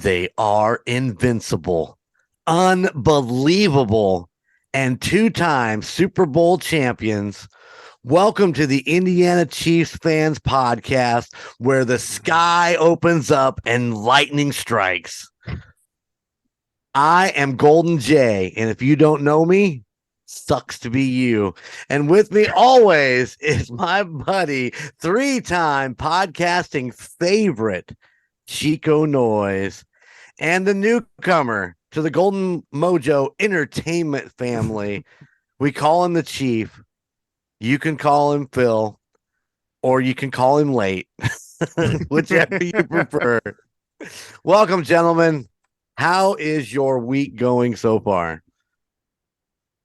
They are invincible, unbelievable, and two-time Super Bowl champions. Welcome to the Indiana Chiefs Fans Podcast, where the sky opens up and lightning strikes. I am Golden Jay, and if you don't know me, sucks to be you. And with me always is my buddy, three-time podcasting favorite, Chico Noise, and the newcomer to the Golden Mojo Entertainment family. We call him the Chief. You can call him Phil, or you can call him Late, whichever you prefer. Welcome, gentlemen. How is your week going so far?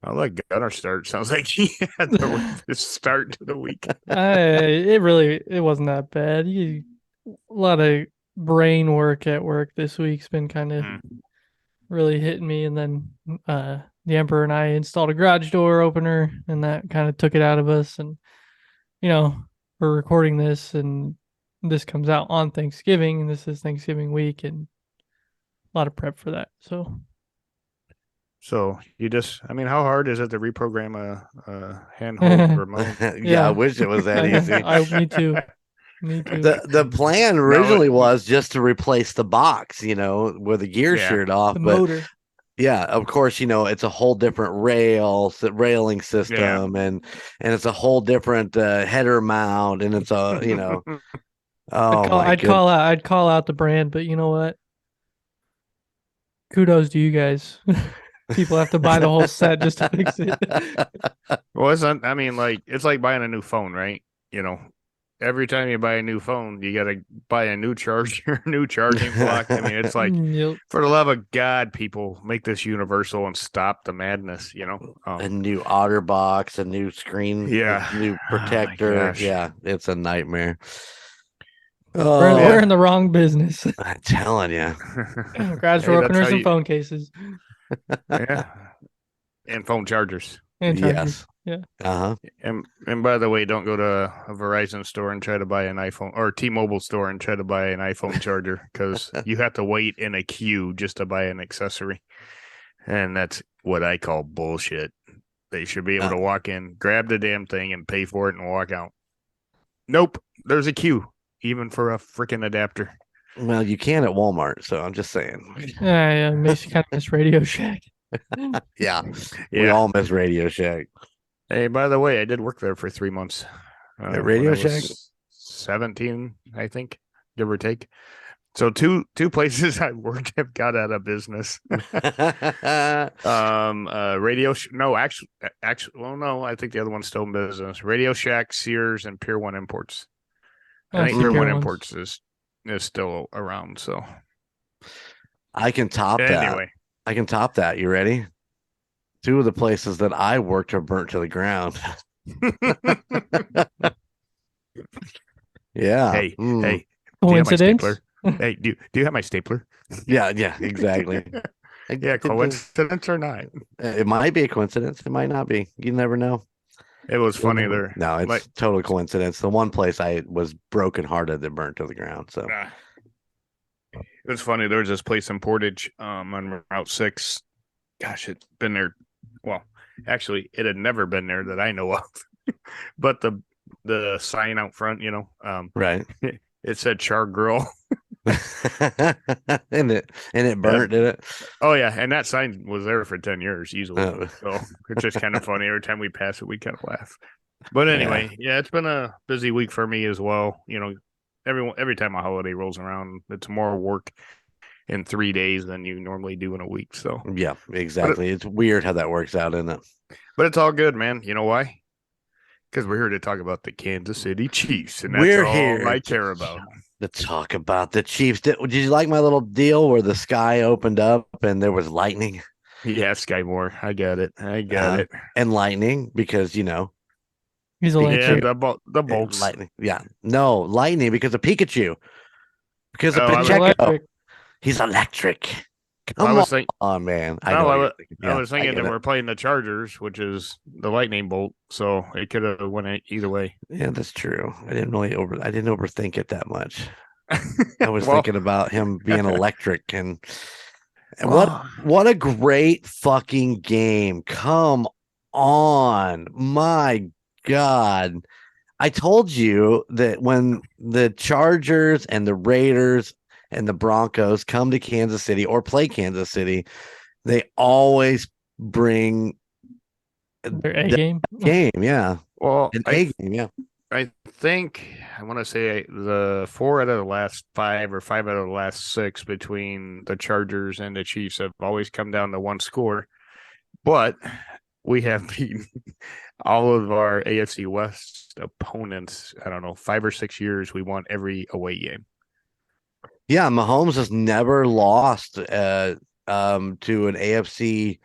I like Gunner start. Sounds like he had the start to the week. It wasn't that bad. A lot of brain work at work this week's been kind of really hitting me, and then the Emperor and I installed a garage door opener, and that kind of took it out of us. And we're recording this, and this comes out on Thanksgiving, and this is Thanksgiving week, and a lot of prep for that. So you how hard is it to reprogram a handheld remote? Yeah, I wish it was that easy. Me too. Me too. The plan originally was just to replace the box, with the gear sheared off. The motor. Yeah, of course, it's a whole different railing system, and it's a whole different header mount, and it's a I'd call out the brand, but you know what? Kudos to you guys. People have to buy the whole set just to fix it. Well, it's like buying a new phone, right? Every time you buy a new phone, you got to buy a new charger, new charging block. I mean, it's like, for the love of God, people, make this universal and stop the madness, A new OtterBox, a new screen, a new protector. Yeah, it's a nightmare. We're in the wrong business. I'm telling you. Garage door openers and phone cases. Yeah. And phone chargers. And chargers. Yes. Yeah. Uh-huh. And by the way, don't go to a Verizon store and try to buy an iPhone, or T-Mobile store and try to buy an iPhone charger, because you have to wait in a queue just to buy an accessory. And that's what I call bullshit. They should be able to walk in, grab the damn thing, and pay for it and walk out. Nope. There's a queue, even for a freaking adapter. Well, you can at Walmart, so I'm just saying. Yeah, makes you kind of miss Radio Shack. Yeah. We all miss Radio Shack. Hey, by the way, I did work there for 3 months. At Radio Shack? 17, I think, give or take. So two places I worked have got out of business. I think the other one's still in business. Radio Shack, Sears, and Pier 1 Imports. I think Pier 1 Imports is still around, so I can top that. Anyway, I can top that. You ready? Two of the places that I worked are burnt to the ground. Yeah. Hey, coincidence? Hey, do you have my stapler? Yeah, exactly. Yeah, coincidence or not? It might be a coincidence. It might not be. You never know. It was funny there. No, it's total coincidence. The one place I was brokenhearted that burnt to the ground. So it was funny. There was this place in Portage on Route 6. Gosh, it's been there. Well, actually, it had never been there that I know of. But the sign out front, right. It said Char Grill. and it burnt, did it? Oh yeah, and that sign was there for 10 years easily. So it's just kind of funny. Every time we pass it, we kind of laugh. But anyway, it's been a busy week for me as well. Every time a holiday rolls around, it's more work in 3 days than you normally do in a week. So yeah, exactly. It's weird how that works out, isn't it? But it's all good, man. You know why? Because we're here to talk about the Kansas City Chiefs, and that's all I care about. To talk about the Chiefs. Did you like my little deal where the sky opened up and there was lightning? Yeah, Sky Moore. I got it. And lightning, because he's electric. Yeah, the bolts. Lightning. Yeah. No, lightning because of Pikachu. Because of Pacheco. He's electric. Come on, man. I was thinking that we're playing the Chargers, which is the lightning bolt, so it could have went either way. Yeah, that's true. I didn't overthink it that much. I was Well, thinking about him being electric and well, what a great fucking game. Come on. My God. I told you that when the Chargers and the Raiders and the Broncos come to Kansas City or play Kansas City, they always bring Their A the game. game. Yeah. well, An A game. Yeah. I think I want to say the 4 out of the last 5 or 5 out of the last 6 between the Chargers and the Chiefs have always come down to one score, but we have beaten all of our AFC West opponents. I don't know, 5 or 6 years we won every away game. Yeah. Mahomes has never lost to an AFC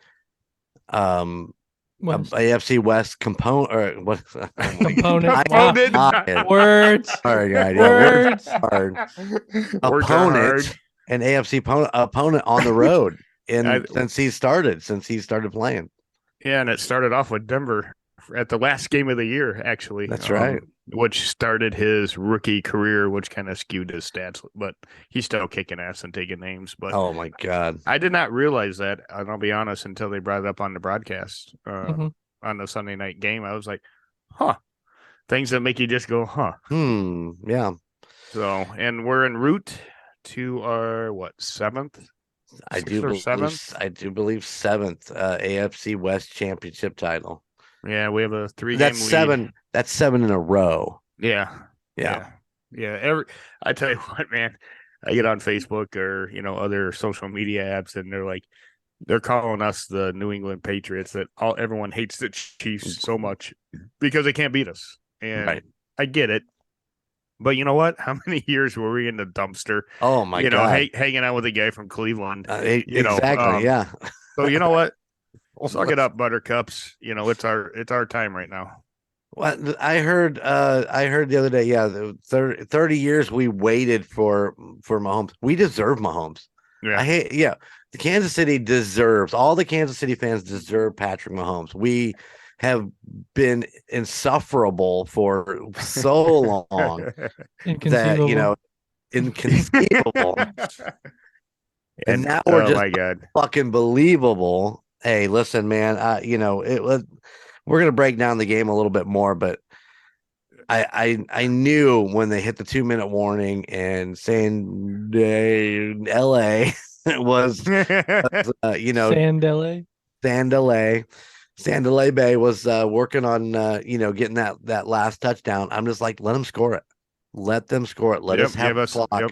West. AFC West component or what? Oh my Component. God. Wow. God. Words. Sorry, guys. Yeah, words Words. hard. Words are Opponent, hard. an AFC opponent on the road, I- since he started playing. Yeah, and it started off with Denver at the last game of the year, actually. That's right. Which started his rookie career, which kind of skewed his stats, but he's still kicking ass and taking names. But Oh my God. I did not realize that, and I'll be honest, until they brought it up on the broadcast Mhm. on the Sunday night game. I was like, huh. Things that make you just go, huh. Yeah. So, and we're en route to our, seventh? I Sixth do or believe seventh? I do believe seventh AFC West championship title. Yeah, we have a 3-game That's lead. seven. That's 7 in a row. Yeah. Yeah. I tell you what, man, I get on Facebook or, other social media apps and they're calling us the New England Patriots, that everyone hates the Chiefs so much because they can't beat us. And Right. I get it. But you know what? How many years were we in the dumpster? Oh my God. Hanging out with a guy from Cleveland. Exactly. Yeah. So you know what? Suck it up, Buttercups. It's our time right now. Well, I heard the other day, yeah, the 30 years we waited for Mahomes. We deserve Mahomes. Yeah. The Kansas City deserves, all the Kansas City fans deserve Patrick Mahomes. We have been insufferable for so long Inconceivable. inconceivable. And now we're oh just my God. fucking believable. Hey, listen, man, we're gonna break down the game a little bit more, but I knew when they hit the 2-minute warning and saying LA was Sandele. Sandalay Bay was working on getting that last touchdown. I'm just like, let them score it. Let them score it. Let us have the clock. Yep.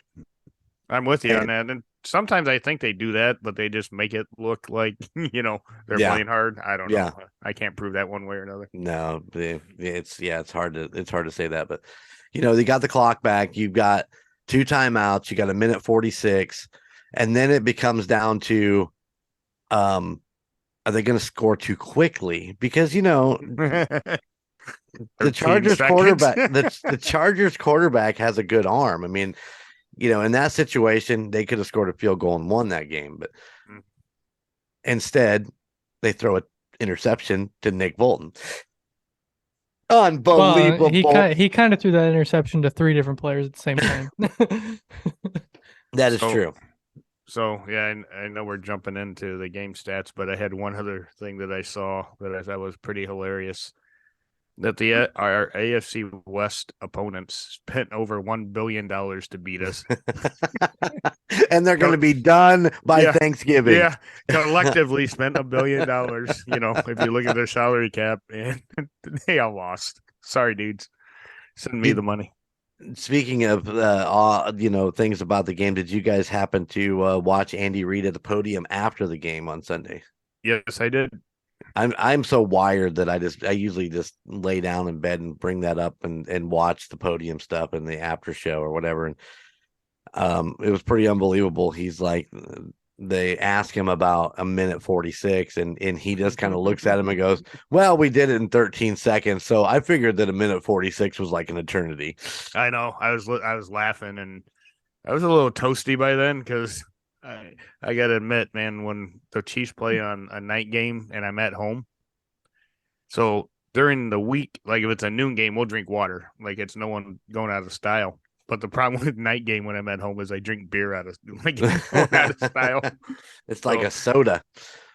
I'm with you on that. And sometimes I think they do that, but they just make it look like, they're playing hard. I don't know. I can't prove that one way or another. No, it's hard to say that, but they got the clock back. You've got 2 timeouts. You got 1:46, and then it becomes down to, are they going to score too quickly? Because the Chargers quarterback, the Chargers quarterback has a good arm. I mean, in that situation, they could have scored a field goal and won that game, but instead they throw an interception to Nick Bolton. Unbelievable. Well, he kind of threw that interception to 3 different players at the same time. That is true. So, yeah, I know we're jumping into the game stats, but I had one other thing that I saw that I thought was pretty hilarious. That our AFC West opponents spent over $1 billion to beat us. And they're going to be done by Thanksgiving. Yeah, collectively spent $1 billion. If you look at their salary cap, and they all lost. Sorry, dudes. Send me the money. Speaking of things about the game, did you guys happen to watch Andy Reid at the podium after the game on Sunday? Yes, I did. I'm so wired that I usually just lay down in bed and bring that up and watch the podium stuff and the after show or whatever. And it was pretty unbelievable. He's like, they ask him about 1:46, and he just kind of looks at him and goes, well, we did it in 13 seconds. So I figured that 1:46 was like an eternity. I know. I was laughing, and I was a little toasty by then because I got to admit, man, when the Chiefs play on a night game and I'm at home, so during the week, like if it's a noon game, we'll drink water. Like it's no one going out of style. But the problem with night game when I'm at home is I drink beer out of out of style. It's like a soda.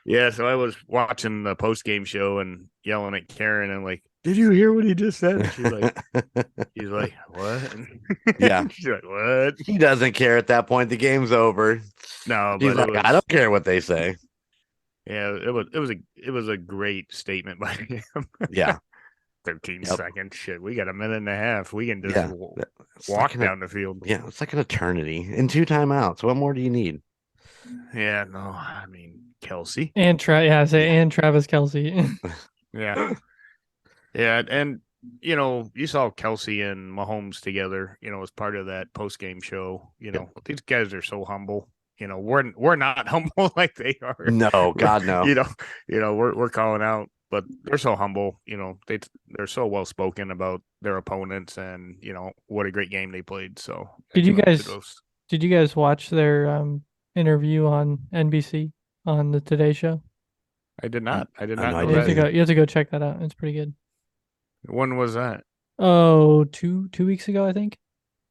Yeah, so I was watching the post game show and yelling at Karen and like, did you hear what he just said? And she's like, what? Yeah. She's like, what? He doesn't care at that point. The game's over. No, He's but like, I don't care what they say. Yeah, it was a great statement by him. Yeah. 13 seconds. Shit, we got a minute and a half. We can just like walk down the field. Yeah, it's like an eternity in 2 timeouts. What more do you need? Yeah, no, I mean Kelsey and and Travis Kelsey. Yeah, yeah, and you saw Kelsey and Mahomes together. As part of that post game show. These guys are so humble. We're not humble like they are. No, God, no. We're calling out, but they're so humble. They're so well spoken about their opponents, and what a great game they played. So Did you guys watch their interview on NBC on the Today Show? I did not. I did not know that. You have to go check that out. It's pretty good. When was that? Oh, two weeks ago, I think.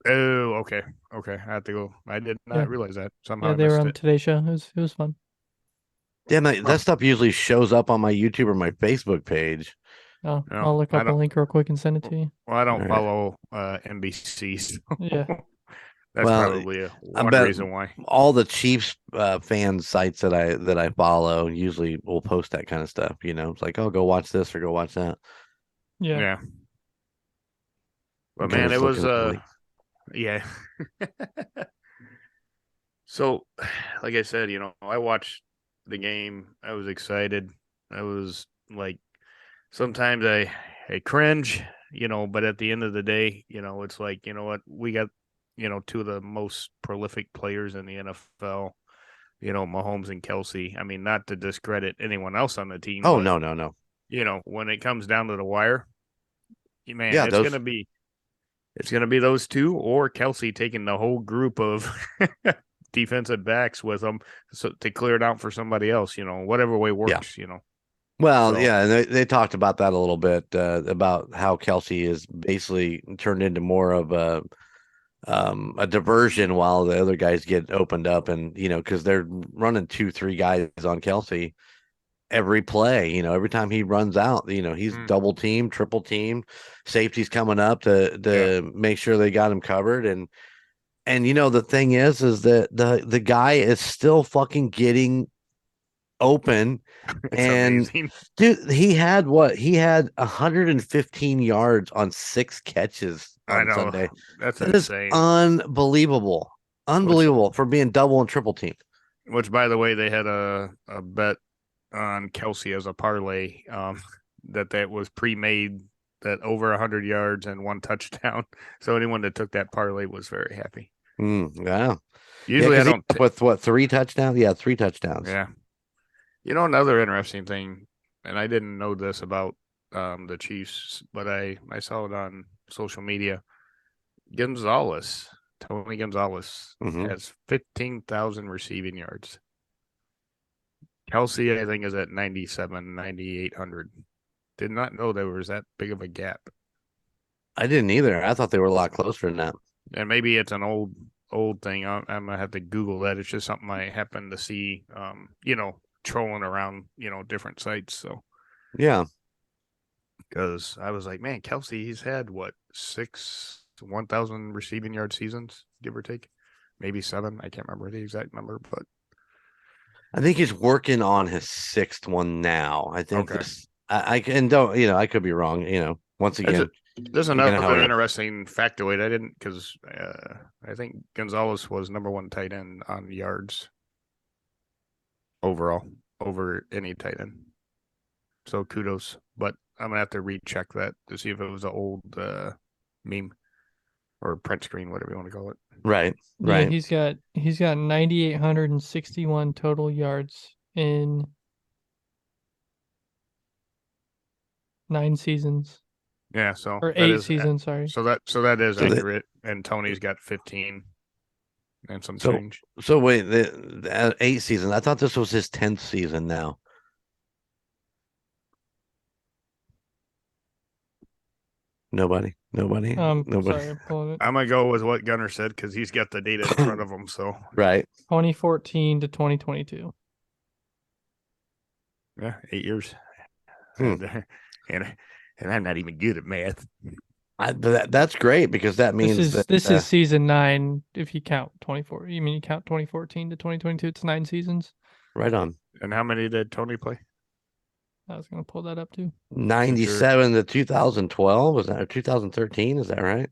Oh, okay. I have to go. I did not realize that. Somehow they were on Today Show. It was fun. Yeah, that stuff usually shows up on my YouTube or my Facebook page. Oh, I'll look up a link real quick and send it to you. Well, I don't follow NBC. So yeah. That's probably one reason why. All the Chiefs fan sites that I follow usually will post that kind of stuff. It's like, oh, go watch this or go watch that. Yeah. But man, it was yeah. So, like I said, I watched the game. I was excited. I was like, sometimes I cringe, but at the end of the day, it's like, what, we got, 2 of the most prolific players in the NFL, Mahomes and Kelsey. I mean, not to discredit anyone else on the team. Oh, no. When it comes down to the wire, man, yeah, it's gonna be those 2 or Kelsey taking the whole group of defensive backs with them to clear it out for somebody else. Whatever way works. Well, so. Yeah, and they talked about that a little bit about how Kelsey is basically turned into more of a diversion while the other guys get opened up, and because they're running 2-3 guys on Kelsey every play. Every time he runs out, he's double team, triple team, safety's coming up to make sure they got him covered, and the thing is that the guy is still fucking getting open. And amazing. Dude, he had 115 yards on 6 catches on Sunday. That insane. Is unbelievable for being double and triple team. Which, by the way, they had a bet on Kelsey as a parlay that was pre-made, that over 100 yards and 1 touchdown. So anyone that took that parlay was very happy. Wow. Usually I don't with 3 touchdowns. Yeah, 3 touchdowns. Yeah. Another interesting thing, and I didn't know this about the Chiefs, but I saw it on social media. Tony Gonzalez has 15,000 receiving yards. Kelsey, I think, is at 9,800. Did not know there was that big of a gap. I didn't either. I thought they were a lot closer than that. And maybe it's an old thing. I'm gonna have to Google that. It's just something I happened to see. Trolling around, different sites. So yeah, because I was like, man, Kelsey, he's had 6 1,000 receiving yard seasons, give or take, maybe 7. I can't remember the exact number, but I think he's working on his 6th one now. I think I could be wrong. Once again, there's another interesting factoid I didn't, because I think Gonzalez was number 1 tight end on yards overall over any tight end. So kudos, but I'm gonna have to recheck that to see if it was an old meme or print screen, whatever you want to call it. Right. Yeah, he's got 9,861 total yards in 9 seasons. Yeah, so or 8 seasons, sorry. So that is accurate, and Tony's got 15 and some change. So wait, the 8 seasons. I thought this was his 10th season now. Nobody. Nobody. Sorry, I'm pulling it. I'm gonna go with what Gunner said because he's got the data in front of him. So Right. 2014 to 2022. yeah, 8 years. Hmm. And I'm not even good at math. That's great because that means This is season 9 if you count 24. You mean you count 2014 to 2022? It's 9 seasons. right on. And how many did Tony play? I was gonna pull that up too. 97 to 2012 was that, or 2013? Is that right?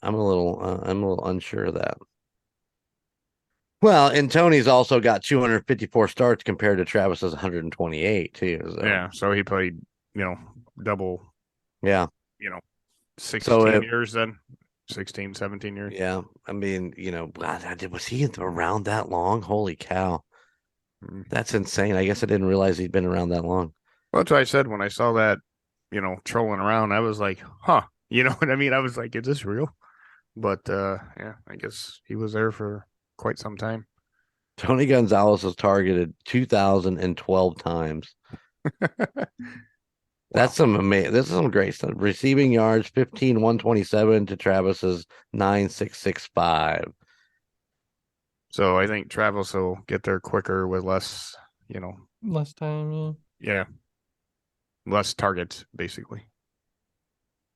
I'm a little unsure of that. Well, and Tony's also got 254 starts compared to Travis's 128 too. So. Yeah, so he played, double. Yeah. 16 years then. 16, 17 years. Yeah. I mean, was he around that long? Holy cow. That's insane. I guess I didn't realize he'd been around that long. Well, that's what I said when I saw that, trolling around. I was like, huh. You know what I mean? I was like, is this real? But yeah, I guess he was there for quite some time. Tony Gonzalez was targeted 2,012 times. That's some amazing. This is some great stuff. Receiving yards 15,127 to Travis's 9,665. So I think Travis will get there quicker with less, Less time, yeah. yeah, less targets basically.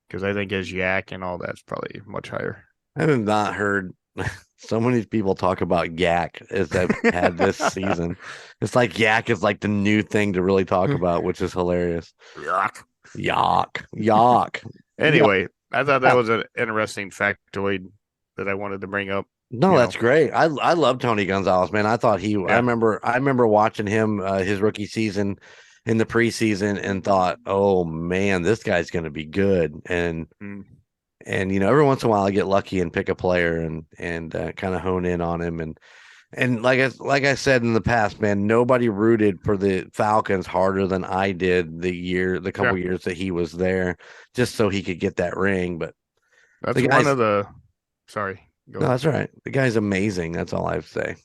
Because I think his yak and all that's probably much higher. I have not heard so many people talk about yak as I've had this season. It's like yak is like the new thing to really talk about, which is hilarious. Yak. Anyway, I thought that was an interesting factoid that I wanted to bring up. No, that's great. I love Tony Gonzalez, man. I thought I remember watching him his rookie season in the preseason and thought, oh man, this guy's going to be good. And every once in a while I get lucky and pick a player and kind of hone in on him. And like I said in the past, man, nobody rooted for the Falcons harder than I did the couple years that he was there, just so he could get that ring. But that's one of the. Sorry. No, that's all right. The guy's amazing. That's all I have to say.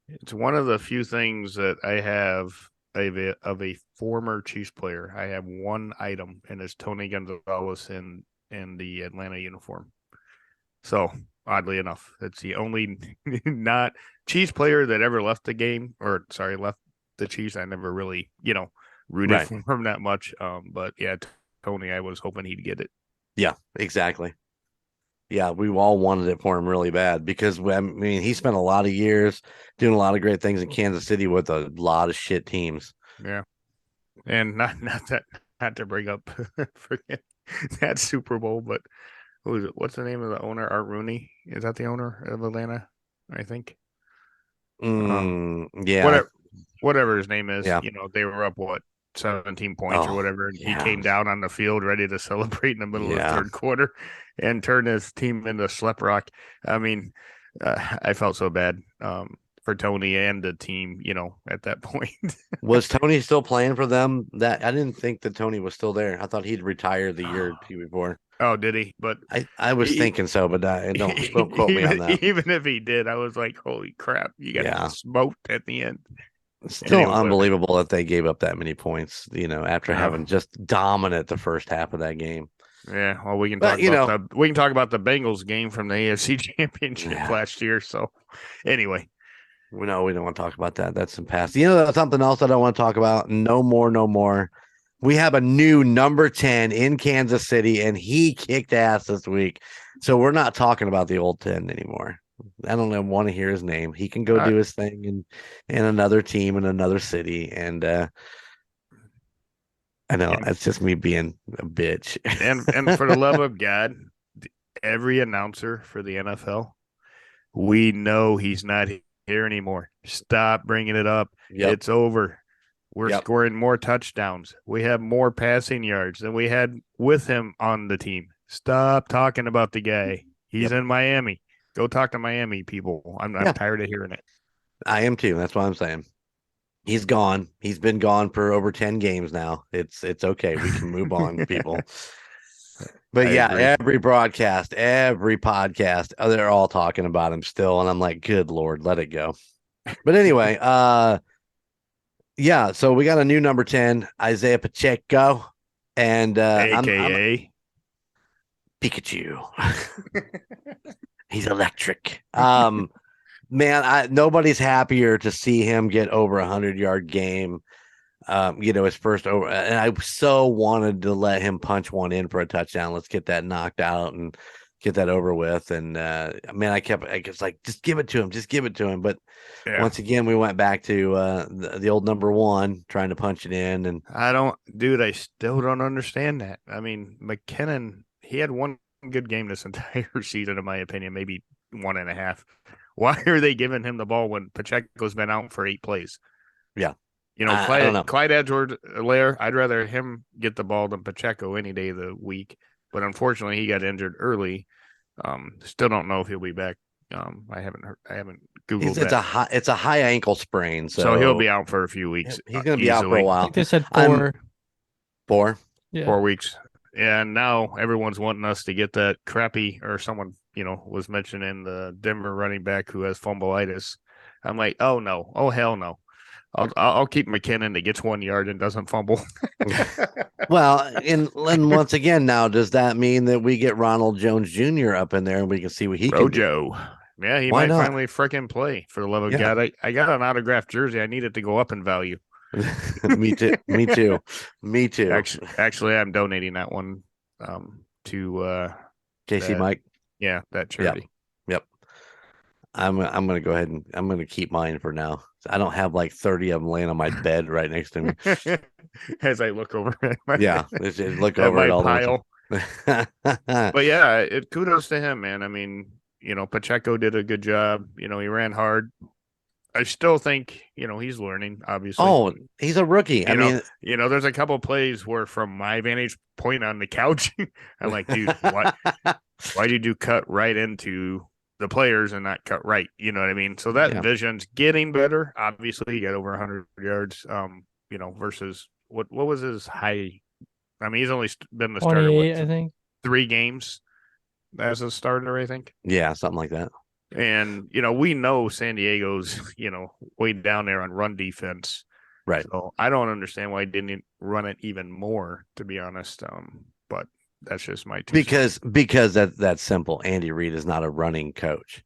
It's one of the few things that I have of a former Chiefs player. I have one item, and it's Tony Gonzalez in the Atlanta uniform. So, oddly enough, it's the only not Chiefs player that ever left the game, left the Chiefs. I never really, rooted for him that much. But yeah, Tony, I was hoping he'd get it. Yeah, exactly. Yeah, we all wanted it for him really bad because he spent a lot of years doing a lot of great things in Kansas City with a lot of shit teams. Yeah, and not to bring up forget that Super Bowl, but what's the name of the owner? Art Rooney, is that the owner of Atlanta? I think. Yeah. Whatever his name is. Yeah. They were up 17 points or whatever. And he came down on the field ready to celebrate in the middle of the third quarter and turn his team into slep rock. I mean, I felt so bad for Tony and the team, at that point. Was Tony still playing for them? That I didn't think that Tony was still there. I thought he'd retired the year before. Oh, did he? But I was thinking so, but don't quote me on that. Even if he did, I was like, holy crap, you got smoked at the end. Still unbelievable that they gave up that many points, after having just dominant the first half of that game. Yeah, well, we can talk about the Bengals game from the AFC Championship last year. So, anyway, no, we don't want to talk about that. That's some past. That's something else I don't want to talk about. No more. We have a new number 10 in Kansas City, and he kicked ass this week. So we're not talking about the old 10 anymore. I don't want to hear his name. He can go do his thing in another team in another city. And I know it's just me being a bitch. and for the love of God, every announcer for the NFL, we know he's not here anymore. Stop bringing it up. Yep. It's over. We're scoring more touchdowns. We have more passing yards than we had with him on the team. Stop talking about the guy. He's in Miami. Go talk to Miami people. I'm tired of hearing it. I am too. That's what I'm saying. He's gone. He's been gone for over 10 games now. It's okay. We can move on, people. But every broadcast, every podcast, they're all talking about him still. And I'm like, good Lord, let it go. But anyway, so we got a new number 10, Isaiah Pacheco. And I'm AKA Pikachu. He's electric. Man, nobody's happier to see him get over 100-yard game. His first over, and I so wanted to let him punch one in for a touchdown. Let's get that knocked out and get that over with. And man, I was like, just give it to him. But once again, we went back to the old number one, trying to punch it in. And I still don't understand that. I mean, McKinnon, he had one good game this entire season, in my opinion, maybe 1.5. Why are they giving him the ball when Pacheco's been out for 8 plays? Yeah. Clyde, I don't know. Clyde Edwards-Helaire, I'd rather him get the ball than Pacheco any day of the week. But unfortunately, he got injured early. Still don't know if he'll be back. I haven't Googled that. It's a high ankle sprain, so he'll be out for a few weeks. He's going to be out for a I while. think they said 4. 4? Yeah. 4 weeks. And now everyone's wanting us to get that crappy, or someone, was mentioning the Denver running back who has fumbleitis. I'm like, oh no, oh hell no. I'll keep McKinnon that gets 1 yard and doesn't fumble. Well, and once again, now does that mean that we get Ronald Jones Jr. up in there and we can see what he can do? Rojo. Yeah, he Why might not? finally frickin' play, for the love of Yeah. God. I got an autographed jersey. I need it to go up in value. Me too. Actually, I'm donating that one to Casey Mike. Yeah, that charity. Yep. I'm gonna go ahead and I'm gonna keep mine for now. I don't have like 30 of them laying on my bed right next to me. As I look over at look over my it all pile. the But yeah, kudos to him, man. I mean, Pacheco did a good job. He ran hard. I still think, he's learning, obviously. Oh, he's a rookie. There's a couple of plays where, from my vantage point on the couch, I'm like, dude, why did you cut right into the players and not cut right? You know what I mean? So that vision's getting better. Obviously, he got over 100 yards, versus what was his high? I mean, he's only been the starter, I think. 3 games as a starter, I think. Yeah, something like that. And, we know San Diego's, way down there on run defense. Right. So I don't understand why he didn't run it even more, to be honest. But that's just my 2 cents. Because that's simple. Andy Reid is not a running coach.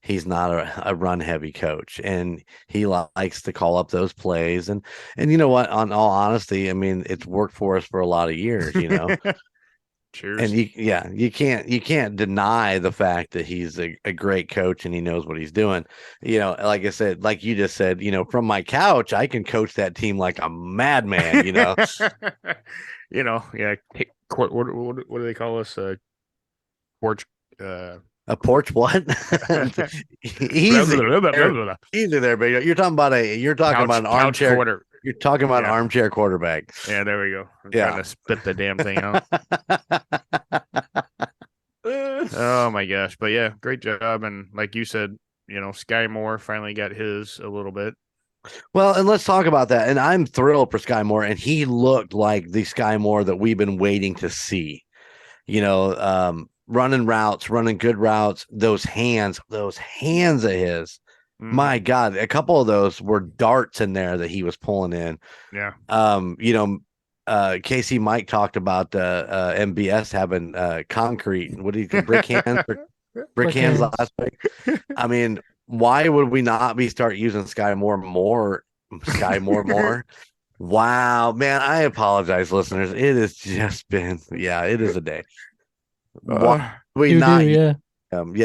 He's not a run heavy coach, and he likes to call up those plays. And you know what? On all honesty, I mean, it's worked for us for a lot of years, Cheers. And you can't deny the fact that he's a great coach and he knows what he's doing. Like I said, like you just said, from my couch, I can coach that team like a madman. Yeah. What do they call us? Porch. A porch what? Easy there, baby. You're talking about an armchair quarter. You're talking about an armchair quarterback. Yeah, there we go. I'm trying to spit the damn thing out. Oh my gosh. But yeah, great job. And like you said, Sky Moore finally got his a little bit. Well, and let's talk about that. And I'm thrilled for Sky Moore, and he looked like the Sky Moore that we've been waiting to see. Running routes, running good routes, those hands of his. Mm-hmm. My God, a couple of those were darts in there that he was pulling in. Yeah. Casey Mike talked about MBS having concrete. What do you brick hands? Brick hands last week. I mean, why would we not start using Sky Moore more? Wow, man, I apologize, listeners. It has just been, it is a day.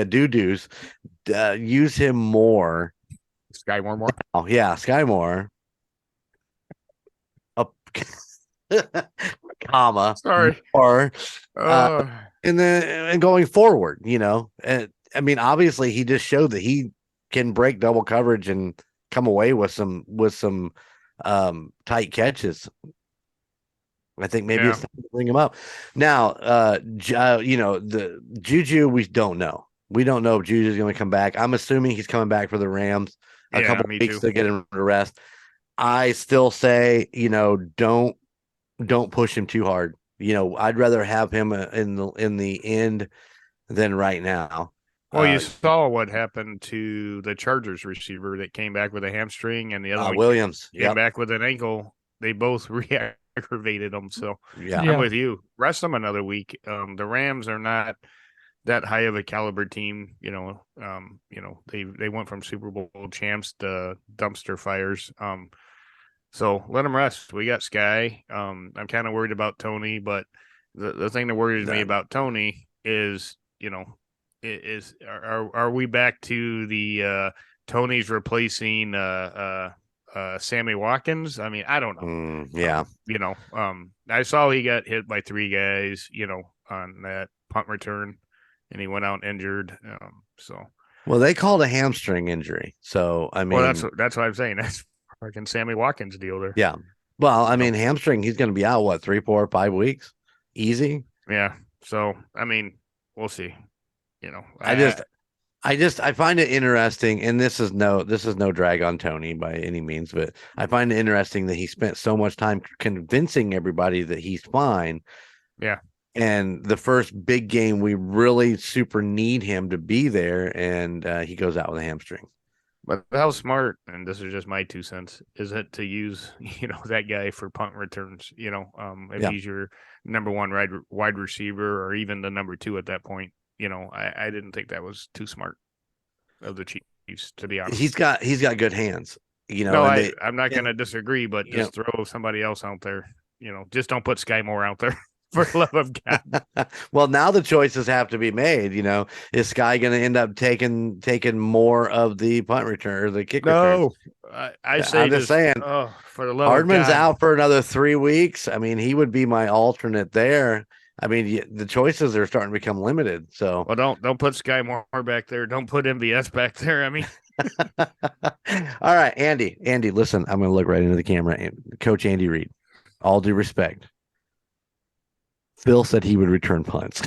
Doo-doos. Use him more. Sky Moore. Oh yeah, Sky Moore. Comma. Sorry. Or and then going forward, and I mean, obviously, he just showed that he can break double coverage and come away with some tight catches. I think maybe it's time to bring him up. Now, the Juju, we don't know. We don't know if Juju's going to come back. I'm assuming he's coming back for the Rams a couple weeks to get him to rest. I still say, don't push him too hard. I'd rather have him in the end than right now. Well, you saw what happened to the Chargers receiver that came back with a hamstring, and the other one Williams came back with an ankle. They both reacted aggravated them. So Yeah. I'm with you. Rest them another week. The Rams are not that high of a caliber team. They went from Super Bowl champs to dumpster fires. So let them rest. We got Sky. I'm kind of worried about Tony, but the thing that worries me about Tony is, are we back to the Tony's replacing Sammy Watkins? I mean, I don't know. Yeah. I saw he got hit by 3 guys, on that punt return, and he went out injured. Well, they called a hamstring injury. So, I mean, well, that's what I'm saying. That's fucking Sammy Watkins deal there. Yeah. Well, I mean, hamstring, he's going to be out, what, 3, 4, 5 weeks? Easy. Yeah. So, I mean, we'll see. I find it interesting, and this is no drag on Tony by any means, but I find it interesting that he spent so much time convincing everybody that he's fine. Yeah. And the first big game, we really super need him to be there, and he goes out with a hamstring. But how smart, and this is just my 2 cents, is it to use, that guy for punt returns, if he's your number 1 wide receiver, or even the number 2 at that point. I didn't think that was too smart of the Chiefs, to be honest. He's got good hands. I'm not going to disagree, but just throw somebody else out there. Just don't put Sky Moore out there. For the love of God. Well, now the choices have to be made. Is Sky going to end up taking more of the punt return or the kick return? I'm just saying. Oh, for the love Hardman's of God. out for another 3 weeks. I mean, he would be my alternate there. I mean, the choices are starting to become limited. So, well, don't put Sky Moore back there. Don't put MVS back there. I mean, all right, Andy, listen, I'm going to look right into the camera. Coach Andy Reid, all due respect. Phil said he would return punts.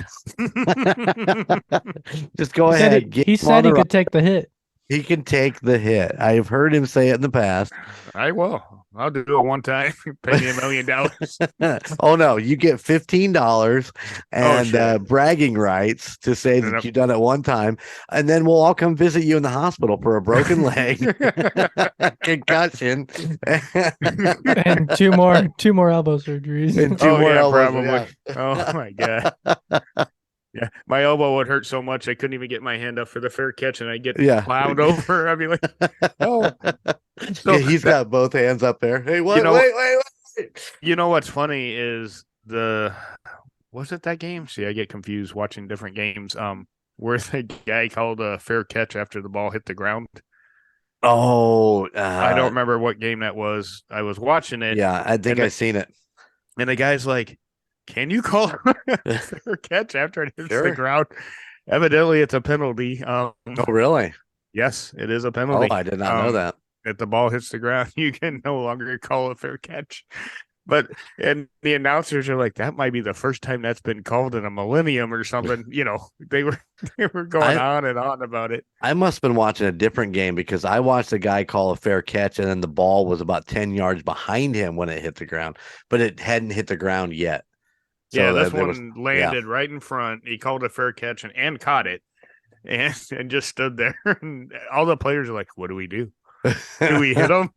Just go ahead. He said he could take the hit. He can take the hit. I've heard him say it in the past. I will. I'll do it one time. Pay me $1 million. Oh no, you get $15 and bragging rights to say that you've done it one time, and then we'll all come visit you in the hospital for a broken leg, concussion, and two more elbow surgeries. And two more elbows, probably. Yeah. Oh my God. Yeah, my elbow would hurt so much I couldn't even get my hand up for the fair catch, and I get plowed over. I'd be like, "Oh." So he's got both hands up there. Hey, wait. You know what's funny is was it that game? See, I get confused watching different games. Where the guy called a fair catch after the ball hit the ground. Oh, I don't remember what game that was. I was watching it. Yeah, I think I've seen it. And the guy's like, "Can you call a fair catch after it hits the ground?" Evidently, it's a penalty. Oh, really? Yes, it is a penalty. Oh, I did not know that. If the ball hits the ground, you can no longer call a fair catch. And the announcers are like, that might be the first time that's been called in a millennium or something. They were going on and on about it. I must have been watching a different game because I watched a guy call a fair catch and then the ball was about 10 yards behind him when it hit the ground, but it hadn't hit the ground yet. So yeah, this one landed right in front. He called a fair catch and caught it and just stood there. And all the players are like, what do we do? Do we hit him?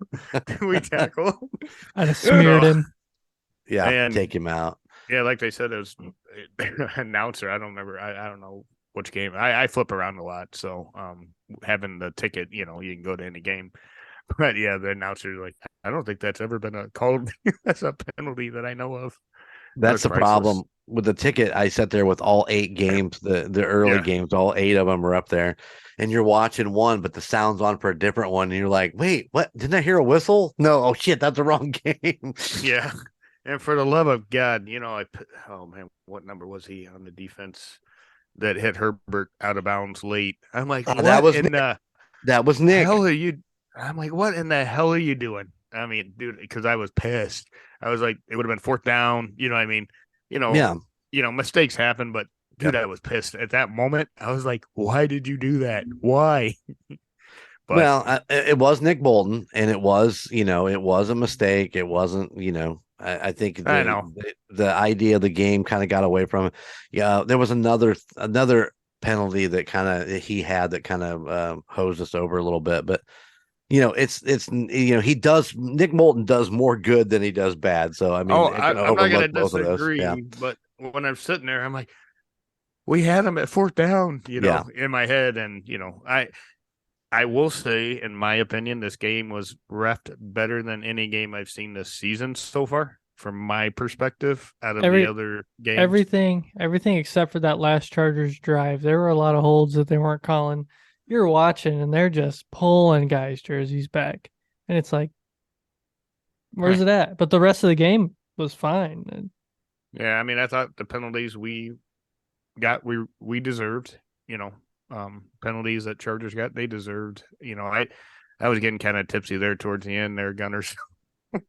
Do we tackle him? I just smeared him. Yeah, and take him out. Yeah, like they said, it was announcer. I don't remember. I don't know which game. I flip around a lot, so having the ticket, you can go to any game. But yeah, the announcer's like, I don't think that's ever been called as a penalty that I know of. That's the problem with the ticket. I sat there with all 8 games, the early games, all 8 of them are up there, and you're watching one, but the sound's on for a different one, and you're like, wait, what? Didn't I hear a whistle? No, oh shit, that's the wrong game. Yeah, and for the love of God, oh man, what number was he on the defense that hit Herbert out of bounds late? I'm like, that was Nick. Hell are you? I'm like, what in the hell are you doing? I mean, dude, because I was pissed. I was like, it would have been 4th down. You know what I mean? Mistakes happen, but dude, I was pissed at that moment. I was like, why did you do that? Why? Well, it was Nick Bolton, and it was a mistake. It wasn't, I think the idea of the game kind of got away from it. Yeah, there was another penalty that he had that kind of hosed us over a little bit, but Nick Moulton does more good than he does bad. So I mean, I'm not going to both of those. Yeah. disagree, but when I'm sitting there, I'm like, we had him at fourth down, in my head, and I will say, in my opinion, this game was reffed better than any game I've seen this season so far, from my perspective, out of the other games. Everything except for that last Chargers drive. There were a lot of holds that they weren't calling. You're watching, and they're just pulling guys' jerseys back. And it's like, where's it at? But the rest of the game was fine. Yeah, I mean, I thought the penalties we got, we deserved, penalties that Chargers got, they deserved. I was getting kind of tipsy there towards the end there, Gunners.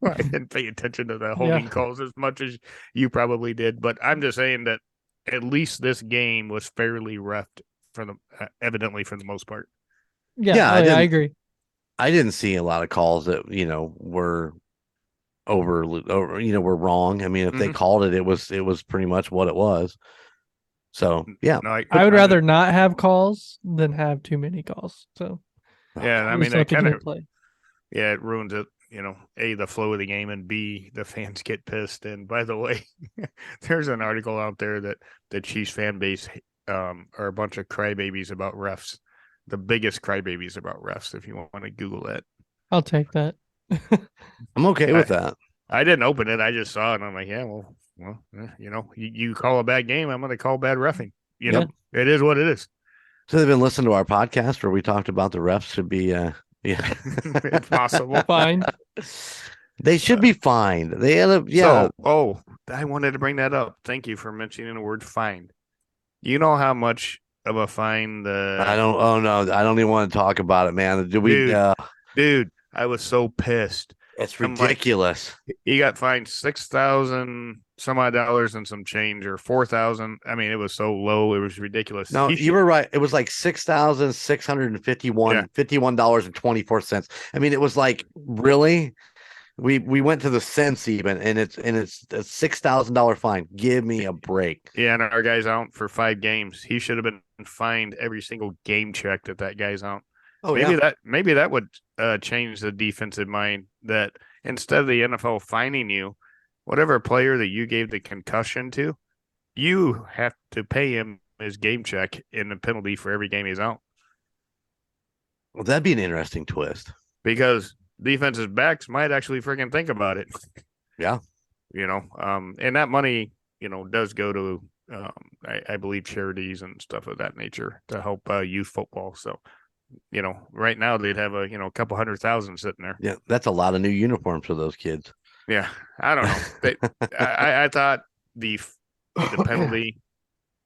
I didn't pay attention to the holding calls as much as you probably did, but I'm just saying that at least this game was fairly reffed evidently for the most part. Yeah, I agree. I didn't see a lot of calls that were over were wrong. I mean, if they called it, it was pretty much what it was. So yeah, no, I would rather not have calls than have too many calls. So yeah, I mean, it kind of it ruins it. A, the flow of the game, and B, the fans get pissed. And by the way, there's an article out there that the Chiefs fan base are a bunch of crybabies about refs. The biggest crybabies about refs, if you want to Google that. I'll take that. I'm okay with that. I didn't open it. I just saw it, and I'm like, yeah, well, you call a bad game, I'm going to call bad reffing. It is what it is. So they've been listening to our podcast where we talked about the refs should be if possible, fine. They should be fined. They had So, I wanted to bring that up. Thank you for mentioning the word fined. You know how much of a fine I don't even want to talk about it, man. Dude, I was so pissed. It's ridiculous. He got fined $6,000 some odd dollars and some change, or $4,000. I mean, it was so low, it was ridiculous. No, you were right. It was like $6,651.24. I mean, it was like, really? We went to the cents even, and it's a $6,000 fine. Give me a break. Yeah, and our guy's out for 5 games. He should have been fined every single game check that guy's out. Oh, maybe that would change the defensive mind, that instead of the NFL fining you, whatever player that you gave the concussion to, you have to pay him his game check in the penalty for every game he's out. Well, that'd be an interesting twist, because defensive backs might actually freaking think about it. Yeah. And that money, does go to, I believe, charities and stuff of that nature to help youth football. So, right now they'd have a couple 100,000 sitting there. Yeah, that's a lot of new uniforms for those kids. Yeah, I don't know. I thought the penalty,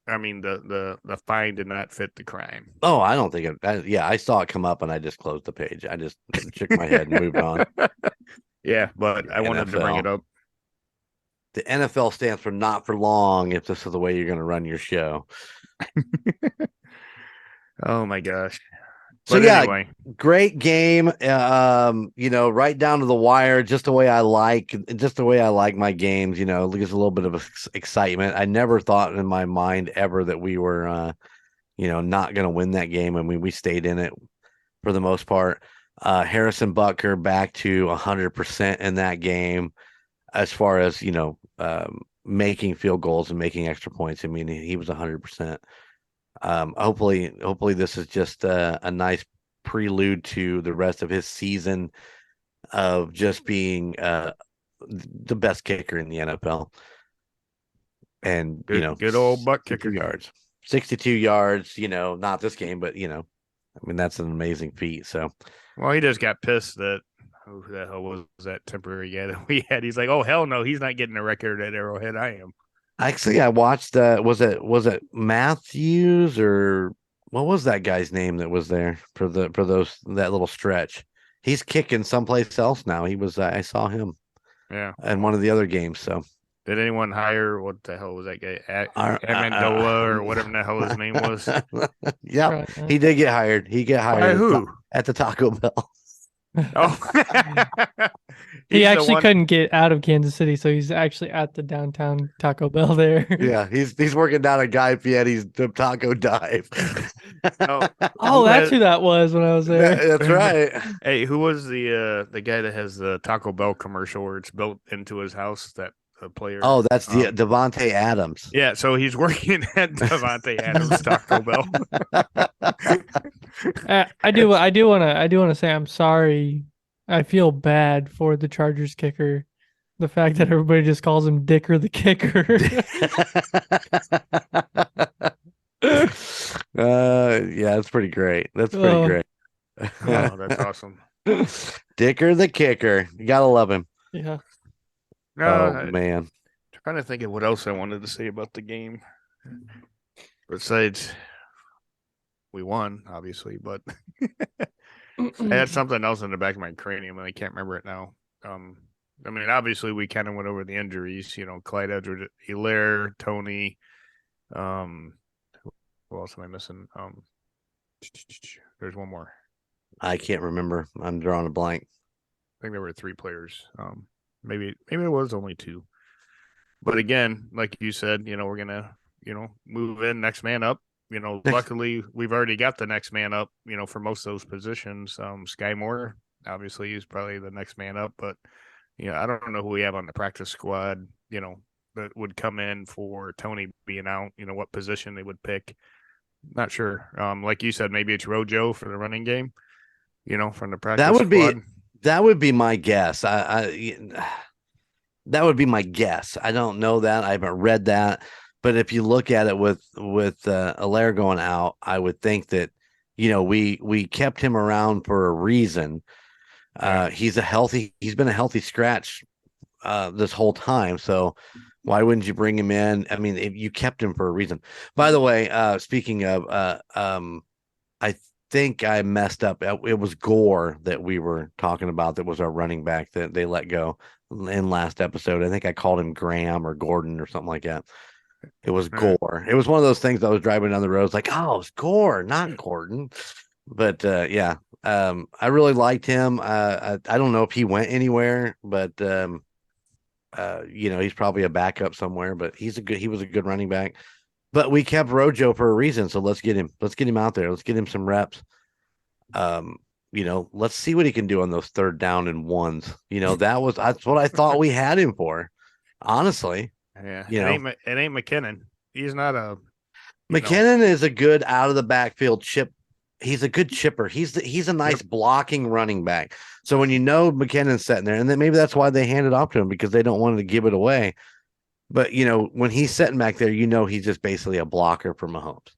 I mean the fine did not fit the crime. Oh, I don't think it. I saw it come up and I just closed the page. I just shook my head and moved on. Yeah, but I wanted to bring it up. The NFL stands for not for long. If this is the way you're going to run your show. Oh my gosh. So anyway, great game. Right down to the wire, just the way I like my games. There's a little bit of excitement. I never thought in my mind ever that we were, not going to win that game. I mean, we stayed in it for the most part. Harrison Butker back to 100% in that game, as far as making field goals and making extra points. I mean, he was 100%. Hopefully this is just a nice prelude to the rest of his season of just being the best kicker in the NFL. And good old butt kicker. 62 yards, not this game, but I mean, that's an amazing feat. So, well, he just got pissed that who the hell was that temporary guy that we had? He's like, oh hell no, he's not getting a record at Arrowhead. I am. Actually, I watched. Was it Matthews, or what was that guy's name that was there for that little stretch? He's kicking someplace else now. He was. I saw him. Yeah. In one of the other games. So. Did anyone hire, what the hell was that guy? Amendola or whatever the hell his name was? Yeah, right. He did get hired. He got hired. By who? At the Taco Bell. Oh, he actually couldn't get out of Kansas City, so he's actually at the downtown Taco Bell there. Yeah, he's working down at Guy Fieri's Taco Dive. Oh, that's who that was when I was there. That's right. Hey, who was the guy that has the Taco Bell commercial where it's built into his house? That the player. Oh, that's Devontae Adams. Yeah, so he's working at Devontae Adams Taco Bell. I do want to say I'm sorry. I feel bad for the Chargers kicker. The fact that everybody just calls him Dicker the kicker. Yeah, that's pretty great. That's pretty great. Oh, that's awesome. Dicker the kicker. You gotta love him. Yeah. Oh man. Trying to think of what else I wanted to say about the game. Besides, we won, obviously, but I had something else in the back of my cranium and I can't remember it now. I mean, obviously, we kind of went over the injuries. Clyde Edwards-Helaire, Tony. Who else am I missing? There's one more. I can't remember. I'm drawing a blank. I think there were 3 players. Maybe it was only 2. But again, like you said, we're gonna, move in next man up. Luckily we've already got the next man up. For most of those positions. Sky Moore, obviously, is probably the next man up, but. I don't know who we have on the practice squad, that would come in for Tony being out, what position they would pick. Not sure. Like you said, maybe it's Rojo for the running game, from the practice squad. That would be my guess. That would be my guess. I don't know that. I haven't read that. But if you look at it with Helaire going out, I would think that, we kept him around for a reason. He's been a healthy scratch this whole time. So why wouldn't you bring him in? I mean, you kept him for a reason. By the way, speaking of, I think I messed up. It was Gore that we were talking about. That was our running back that they let go in last episode. I think I called him Graham or Gordon or something like that. It was Gore. It was one of those things I was driving down the road. It's like, oh, it's Gore, not Gordon. But yeah, I really liked him. I don't know if he went anywhere, but he's probably a backup somewhere. But he was a good running back. But we kept Rojo for a reason, so let's get him out there. Let's get him some reps. Let's see what he can do on those 3rd down and 1s. That's what I thought we had him for. Honestly, yeah. It ain't McKinnon. He's not a. McKinnon is a good out of the backfield chip. He's a good chipper. He's a nice blocking running back. So when McKinnon's sitting there, and then maybe that's why they handed off to him, because they don't want to give it away. But when he's sitting back there, he's just basically a blocker for Mahomes.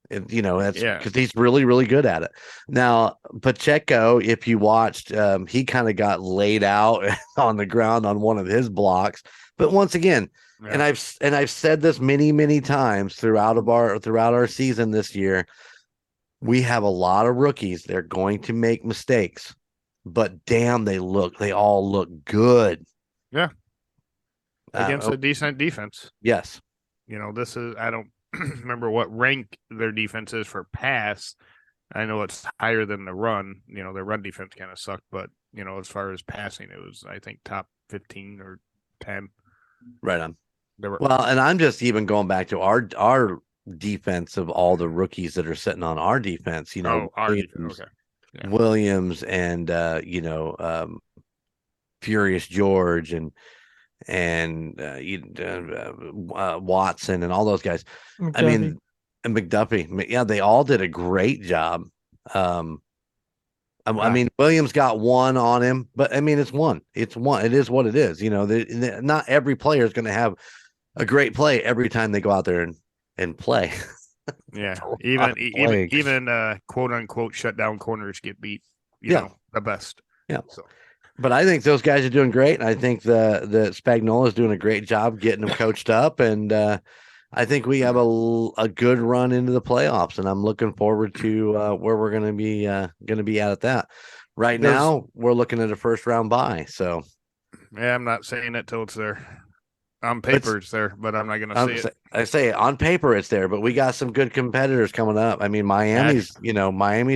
That's because he's really, really good at it. Now, Pacheco, if you watched, he kind of got laid out on the ground on one of his blocks. But once again, and I've said this many, many times throughout our season this year. We have a lot of rookies. They're going to make mistakes, but damn, they all look good. Yeah. Against a decent defense. Yes. I don't remember what rank their defense is for pass. I know it's higher than the run. Their run defense kind of sucked, but, as far as passing, it was, I think, top 15 or 10. Right on. Well, and I'm just even going back to our defense of all the rookies that are sitting on our defense, Williams and Furious George and Watson and all those guys. McDuffie. I mean, and McDuffie. Yeah, they all did a great job. I mean, Williams got 1 on him, but I mean, it's one. It is what it is. Not every player is going to have a great play every time they go out there and play. Yeah, even quote unquote shutdown corners get beat. The best. Yeah. So, but I think those guys are doing great, and I think the Spagnuolo is doing a great job getting them coached up, and I think we have a good run into the playoffs, and I'm looking forward to where we're going to be at that. Right now, we're looking at a 1st round bye. So, yeah, I'm not saying it till it's there. On paper, it's there, but I'm not going to say it. I say on paper it's there, but we got some good competitors coming up. I mean, Miami's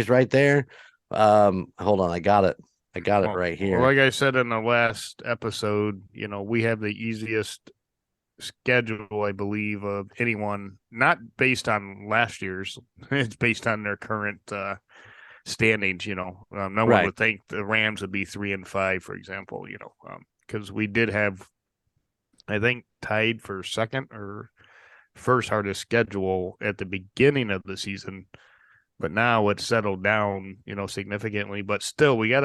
right there. Hold on, I got it right here. Well, like I said in the last episode, we have the easiest schedule, I believe, of anyone, not based on last year's. It's based on their current standings. No one Right. would think the Rams would be 3-5, for example. Because we did have, I think, tied for second or first hardest schedule at the beginning of the season, but now it's settled down, significantly. But still, we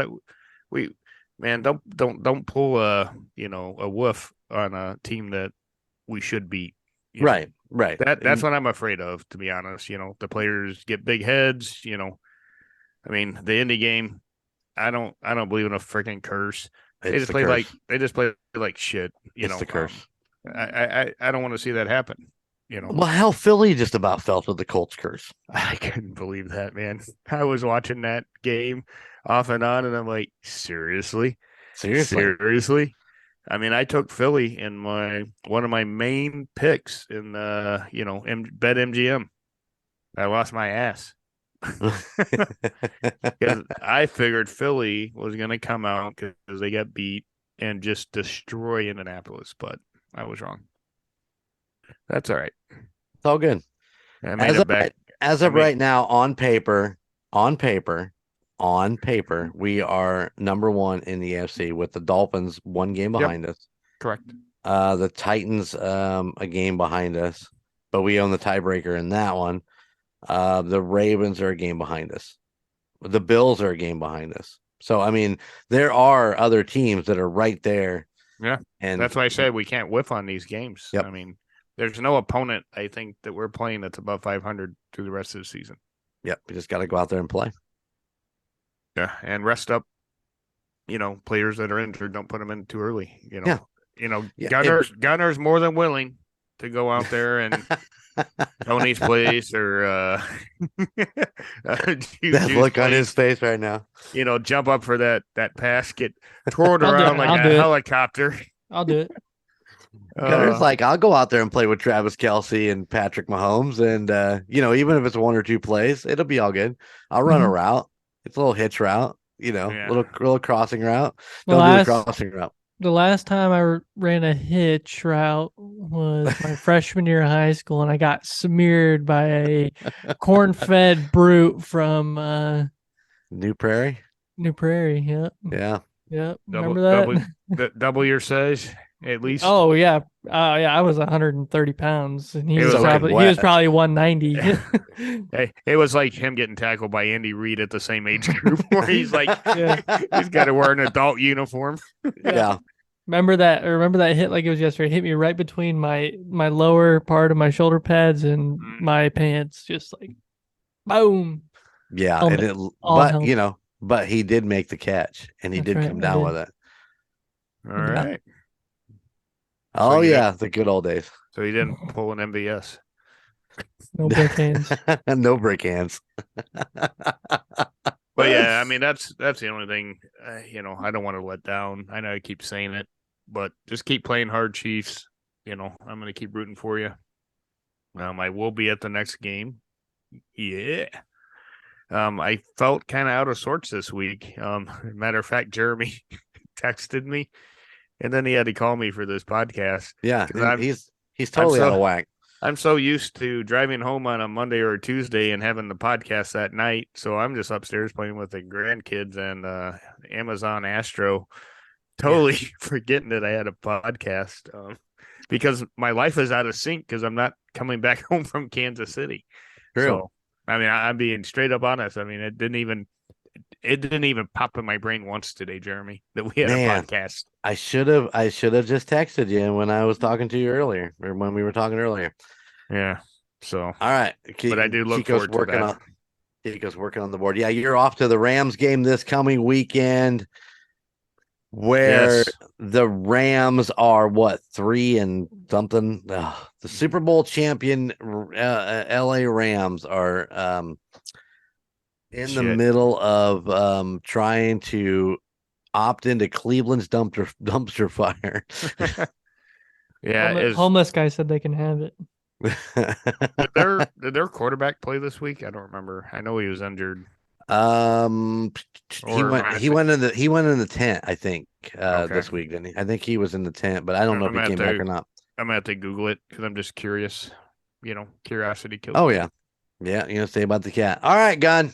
man, don't pull a woof on a team that we should beat. Right. Right. That's what I'm afraid of, to be honest. The players get big heads. I mean, the indie game, I don't believe in a freaking curse. They just play like shit. It's the curse. I don't want to see that happen. Well, hell, Philly just about fell to the Colts curse. I couldn't believe that, man. I was watching that game off and on, and I'm like, seriously? I mean, I took Philly in one of my main picks in bet MGM. I lost my ass because I figured Philly was going to come out because they got beat and just destroy Indianapolis, but I was wrong. That's all right. It's all good. As of right now, on paper, we are number one in the AFC with the Dolphins 1 game behind us. Correct. The Titans a game behind us, but we own the tiebreaker in that one. The Ravens are a game behind us. The Bills are a game behind us. So, I mean, there are other teams that are right there. Yeah, and that's why I said we can't whiff on these games. Yep. I mean, there's no opponent, I think, that we're playing that's above 500 through the rest of the season. Yep, we just got to go out there and play. Yeah, and rest up, players that are injured. Don't put them in too early. Gunner's more than willing to go out there and Tony's place or that look on his face right now. Jump up for that pass, get twirled around like a helicopter. I'll do it. Gunner's like, I'll go out there and play with Travis Kelce and Patrick Mahomes, and even if it's 1 or 2 plays, it'll be all good. I'll run a route. It's a little hitch route, little crossing route. Don't do the crossing route. The last time I ran a hitch route was my freshman year of high school, and I got smeared by a corn-fed brute from New Prairie. Yep. Yeah. Yep. Remember that? Double your size, at least. Oh yeah. I was 130 pounds, and he was probably 190. Hey, it was like him getting tackled by Andy Reid at the same age group, where he's like, he's got to wear an adult uniform. Yeah. Remember that hit like it was yesterday. It hit me right between my lower part of my shoulder pads and my pants, just like boom. Yeah, but he did make the catch, and he did come down with it. All right. Oh, yeah, the good old days. So he didn't pull an MVS. No brick hands. No brick hands. But yeah, I mean, that's the only thing, I don't want to let down. I know I keep saying it, but just keep playing hard, Chiefs. I'm going to keep rooting for you. I will be at the next game. Yeah. I felt kind of out of sorts this week. Matter of fact, Jeremy texted me, and then he had to call me for this podcast. Yeah, he's totally out of whack. I'm so used to driving home on a Monday or a Tuesday and having the podcast that night, so I'm just upstairs playing with the grandkids and Amazon Astro, totally forgetting that I had a podcast because my life is out of sync because I'm not coming back home from Kansas City. True. So, I mean, I'm being straight up honest. I mean, it didn't even pop in my brain once today, Jeremy, that we had a podcast. I should have just texted you when I was talking to you earlier, or when we were talking earlier. Yeah. So, all right. But I do look forward to that. Chico's working on the board. Yeah, you're off to the Rams game this coming weekend, where the Rams are 3 and something. The Super Bowl champion LA Rams are in the middle of trying to opt into Cleveland's dumpster fire. Yeah, homeless guy said they can have it. Did their quarterback play this week? I don't remember. I know he was injured. He went in the tent, I think, this week, didn't he? I think he was in the tent, but I don't know if he came back or not. I'm gonna have to Google it because I'm just curious. Curiosity kills. Oh yeah. Yeah, you know, say about the cat. All right, Gun.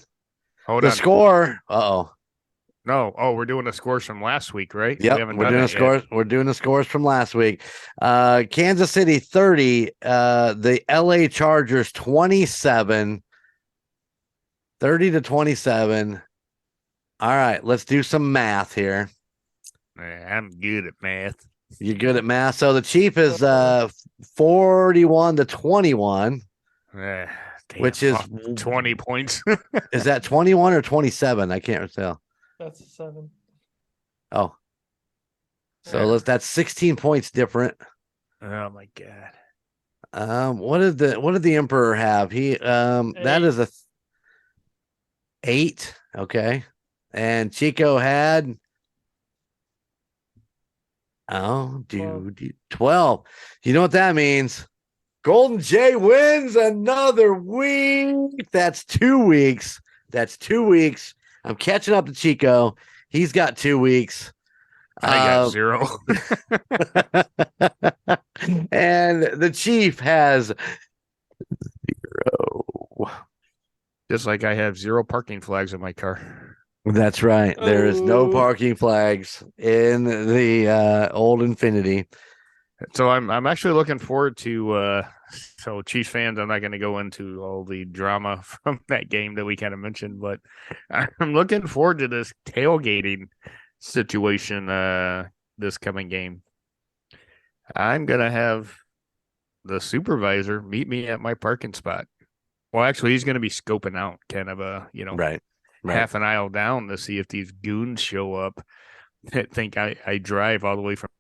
Hold The on. score. Uh-oh. No. Oh, we're doing the scores from last week, right? We Yep, haven't we're done doing the that yet. scores. We're doing the scores from last week. Kansas City 30, the LA Chargers 27, 30-27. All right, let's do some math here. I'm good at math. You're good at math. So the Chief is 41-21, Damn, which is off 20 points. is that 21 or 27? I can't tell. That's a 7. Oh. So Yeah. that's 16 points different. Oh my god. What did the Emperor have? He that is a 8. Okay. And Chico had 12. You know what that means? Golden Jay wins another week. That's 2 weeks. I'm catching up to Chico. He's got 2 weeks. I got 0. And the Chief has 0. Just like I have 0 parking flags in my car. That's right. There is no Oh. parking flags in the old Infinity. So I'm actually looking forward to so Chiefs fans, I'm not going to go into all the drama from that game that we kind of mentioned, but I'm looking forward to this tailgating situation this coming game. I'm going to have the supervisor meet me at my parking spot. Well, actually, he's going to be scoping out kind of Right. half an aisle down to see if these goons show up that think I drive all the way from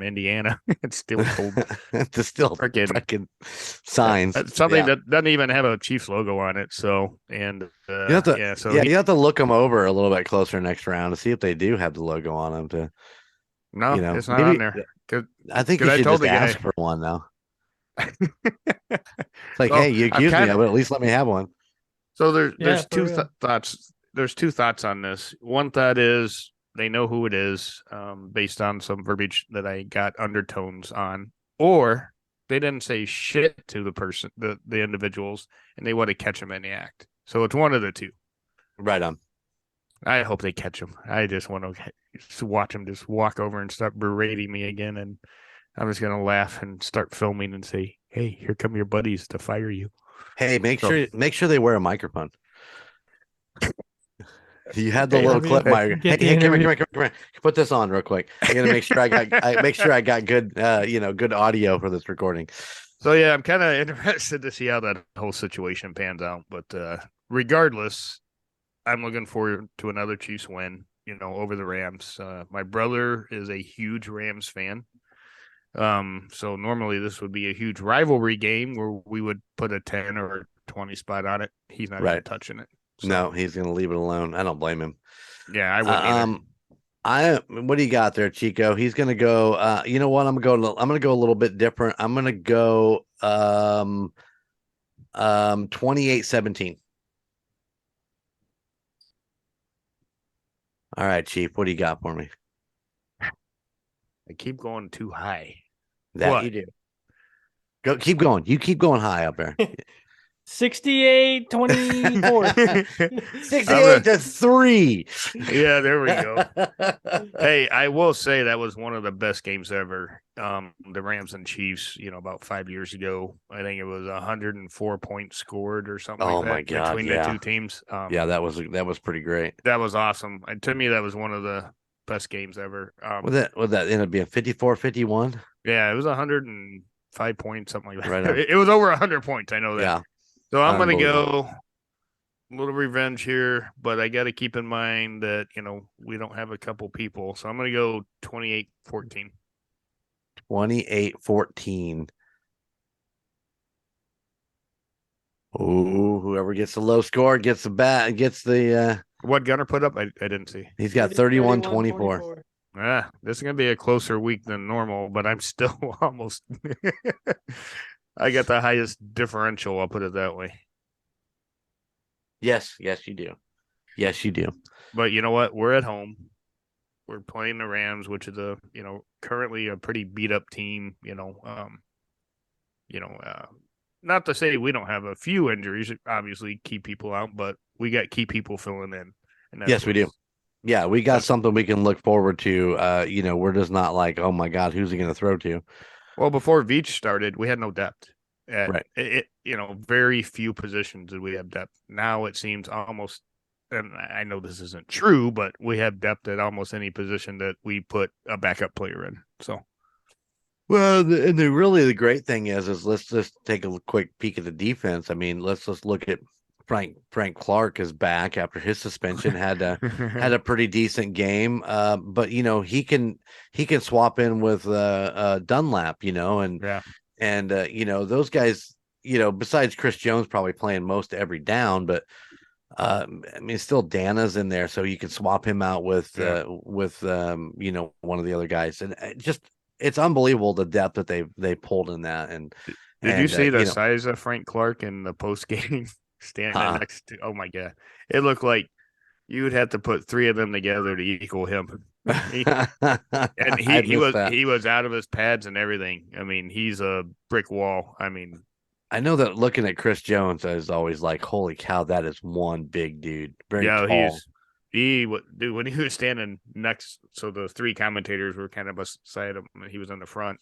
Indiana. It's still cold. It's still freaking signs. Something that doesn't even have a Chiefs logo on it. So, and you have to, you have to look them over a little bit closer next round to see if they do have the logo on them. No, you know, it's not on there. I think you should just ask for one now. It's like, hey, you accused me of it. At least let me have one. So there's two thoughts. There's 2 thoughts on this. One thought is they know who it is, based on some verbiage that I got undertones on, or they didn't say shit to the person, the individuals, and they want to catch them in the act. So it's one of the 2. Right on. I hope they catch them. I just want to watch them just walk over and start berating me again, and I'm just gonna laugh and start filming and say, "Hey, here come your buddies to fire you." Hey, make sure they wear a microphone. You had the little clip. Hey, come here. Put this on real quick. I gotta make sure I got good, good audio for this recording. So yeah, I'm kind of interested to see how that whole situation pans out. But regardless, I'm looking forward to another Chiefs win, over the Rams. My brother is a huge Rams fan. So normally this would be a huge rivalry game where we would put a 10 or 20 spot on it. He's not even touching it. So, no, he's going to leave it alone. I don't blame him. Yeah, I wouldn't either. What do you got there, Chico? He's going to go, you know what? I'm going to go a little bit different. I'm going to go 28-17. All right, Chief, what do you got for me? I keep going too high. That you do. Go, keep going. You keep going high up there. 68-24. 68-3. Yeah, there we go. Hey, I will say that was one of the best games ever. The Rams and Chiefs, about 5 years ago. I think it was 104 points scored or something like that. My God, between the 2 teams. Yeah, that was pretty great. That was awesome. And to me, that was one of the best games ever. Would that end up being 54-51? Yeah, it was 105 points, something like that. Right. It was over 100 points. I know that. Yeah. So I'm going to go a little revenge here, but I got to keep in mind that, we don't have a couple people. So I'm going to go 28-14. 28-14. Oh, whoever gets the low score gets the what Gunner put up? I didn't see. He's got 31-24. This is going to be a closer week than normal, but I'm still almost I got the highest differential, I'll put it that way. Yes, you do. Yes, you do. But you know what? We're at home. we're playing the Rams, which is currently a pretty beat up team. Not to say we don't have a few injuries, obviously key people out, but we got key people filling in. And Yes, we do. Yeah, we got something we can look forward to. We're just not like, oh my God, who's he going to throw to? Well, before Veach started, we had no depth. Right. Very few positions did we have depth. Now it seems almost, and I know this isn't true, but we have depth at almost any position that we put a backup player in. So, well, the great thing is let's just take a quick peek at the defense. I mean, let's just look at Frank Clark is back after his suspension. had a pretty decent game, but he can swap in with Dunlap, and yeah. And, those guys, besides Chris Jones probably playing most every down, but I mean, still Dana's in there, so you can swap him out with one of the other guys. And it's unbelievable the depth that they pulled in that. And did you see the size of Frank Clark in the post game standing next to? Oh my God, it looked like you would have to put three of them together to equal him. He was out of his pads and everything. I mean, he's a brick wall. I mean, I know that looking at Chris Jones, I was always like, "Holy cow, that is one big dude." Very tall. When he was standing next, so the three commentators were kind of beside him, and he was in the front.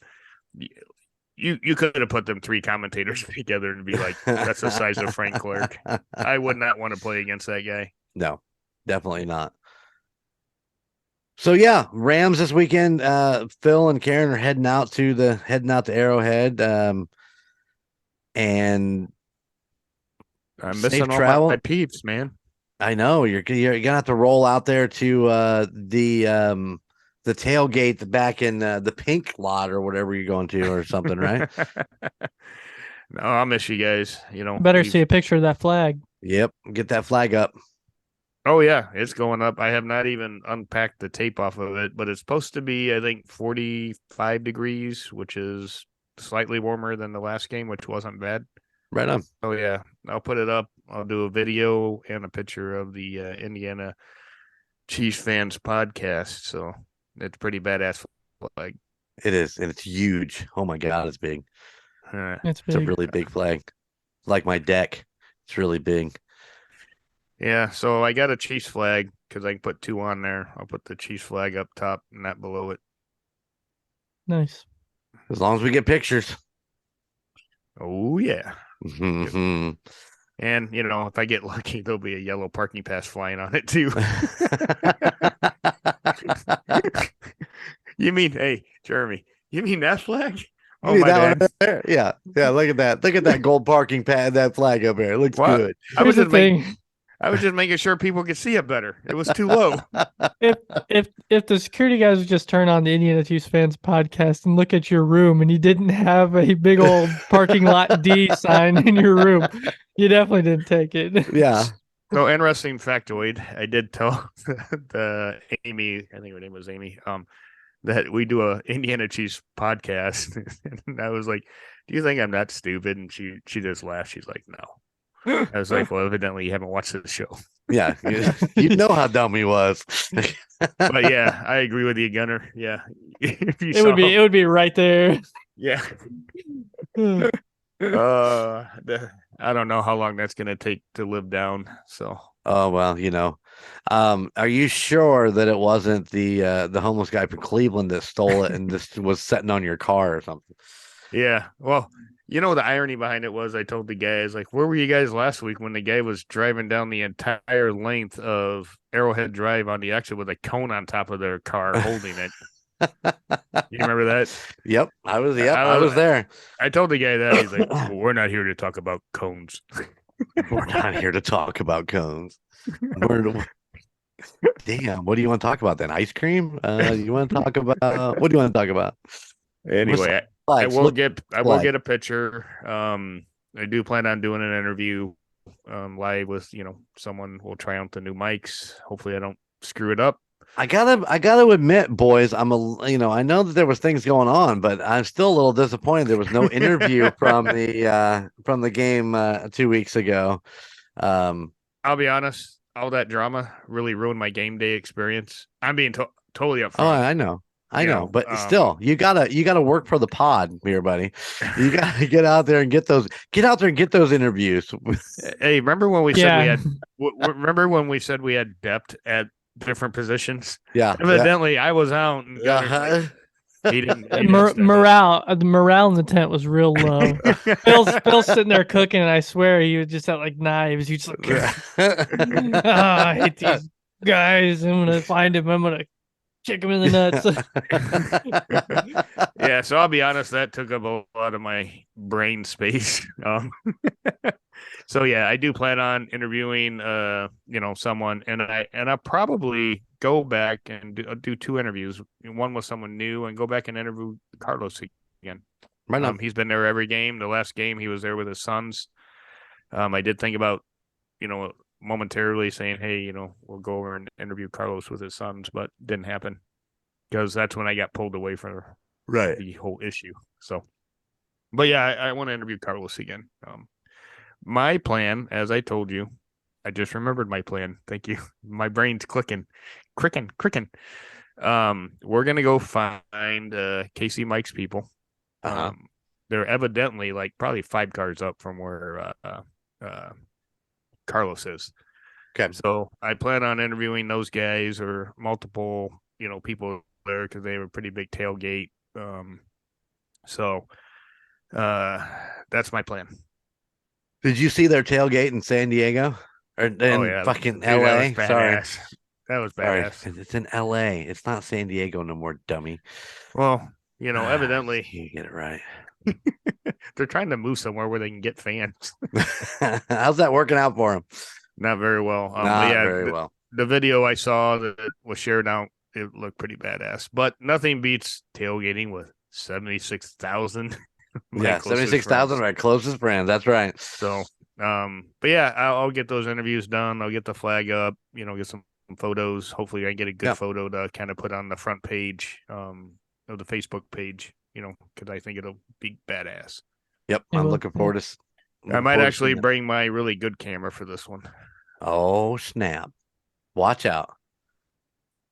You could have put them three commentators together and be like, "That's the size of Frank Clark." I would not want to play against that guy. No, definitely not. So yeah, Rams this weekend. Phil and Karen are heading out to Arrowhead. And I'm missing all my peeps, man. I know you're gonna have to roll out there to the tailgate back in the pink lot or whatever you're going to or something, right? No, I'll miss you guys. Better see a picture of that flag. Yep, get that flag up. Oh yeah, it's going up. I have not even unpacked the tape off of it, but it's supposed to be, I think, 45 degrees, which is slightly warmer than the last game, which wasn't bad. Right on. Oh yeah, I'll put it up. I'll do a video and a picture of the Indiana Chiefs fans podcast. So it's pretty badass flag. It is, and it's huge. Oh my God, it's big. It's a really big flag, like my deck. It's really big. Yeah, so I got a Chiefs flag because I can put two on there. I'll put the Chiefs flag up top and not below it. Nice. As long as we get pictures. Oh, yeah. Mm-hmm. And, if I get lucky, there'll be a yellow parking pass flying on it, too. You mean, hey, Jeremy, you mean that flag? Oh, my bad. Right there? Yeah. Look at that. Look at that gold parking pad, that flag up there. It looks good. I was just making sure people could see it better. It was too low. If the security guys would just turn on the Indiana Chiefs fans podcast and look at your room and you didn't have a big old parking lot D sign in your room, you definitely didn't take it. Yeah. So interesting factoid. I did tell Amy, I think her name was Amy, that we do a Indiana Chiefs podcast. And I was like, do you think I'm that stupid? And she just laughed. She's like, no. I was like, well, evidently you haven't watched the show. Yeah, you know how dumb he was. But yeah, I agree with you, Gunner. Yeah, it would be right there. Yeah. I don't know how long that's gonna take to live down. So. Oh well, are you sure that it wasn't the homeless guy from Cleveland that stole it and this was sitting on your car or something? Yeah. Well. The irony behind it was I told the guys, like, where were you guys last week when the guy was driving down the entire length of Arrowhead Drive on the exit with a cone on top of their car holding it? You remember that? Yep. I was there. I told the guy that. He's like, well, we're not here to talk about cones. We're not here to talk about cones. Damn, what do you want to talk about then? Ice cream? You want to talk about what do you want to talk about? Anyway, I will get a picture. I do plan on doing an interview live with someone. We'll try out the new mics. Hopefully I don't screw it up. I gotta admit, boys, I know that there was things going on, but I'm still a little disappointed there was no interview from the game 2 weeks ago. I'll be honest, all that drama really ruined my game day experience. I'm being totally up Oh, front. I know. I You know, know, but still, you gotta work for the pod here, buddy. You gotta get out there and get those interviews. Hey, remember when we said we Yeah. had? Remember when we said we had depth at different positions? Yeah. Evidently, I was out, and Gunner's like, he didn't. He didn't step up. The morale in the tent was real low. Bill's sitting there cooking, and I swear he was just at like knives. He's just like, I hate these guys. I'm gonna find him. I'm gonna kick him in the nuts. Yeah, so I'll be honest, that took up a lot of my brain space. So yeah, I do plan on interviewing someone, and I probably go back and do 2 interviews, one with someone new, and go back and interview Carlos again. Right on. He's been there every game. The last game he was there with his sons. I did think about, momentarily saying, hey, we'll go over and interview Carlos with his sons, but didn't happen because that's when I got pulled away from the whole issue. So, but yeah, I want to interview Carlos again. My plan, as I told you, I just remembered my plan. Thank you. My brain's cricking. We're gonna go find Casey Mike's people. They're evidently like probably 5 cars up from where Carlos is. Okay. So I plan on interviewing those guys or multiple, people there because they have a pretty big tailgate. So that's my plan. Did you see their tailgate in San Diego or in fucking Dude, LA? That was badass. Sorry, it's in LA. It's not San Diego no more, dummy. Well, evidently you get it right. They're trying to move somewhere where they can get fans. How's that working out for them? Not very well. Very well. The video I saw that was shared out, it looked pretty badass. But nothing beats tailgating with 76,000. Yeah, 76,000 of my closest friends. That's right. So, but yeah, I'll get those interviews done. I'll get the flag up. Get some photos. Hopefully, I get a good photo to kind of put on the front page, of the Facebook page. Because I think it'll be badass. Yep, I'm looking forward to. I might actually bring my really good camera for this one. Oh snap! Watch out.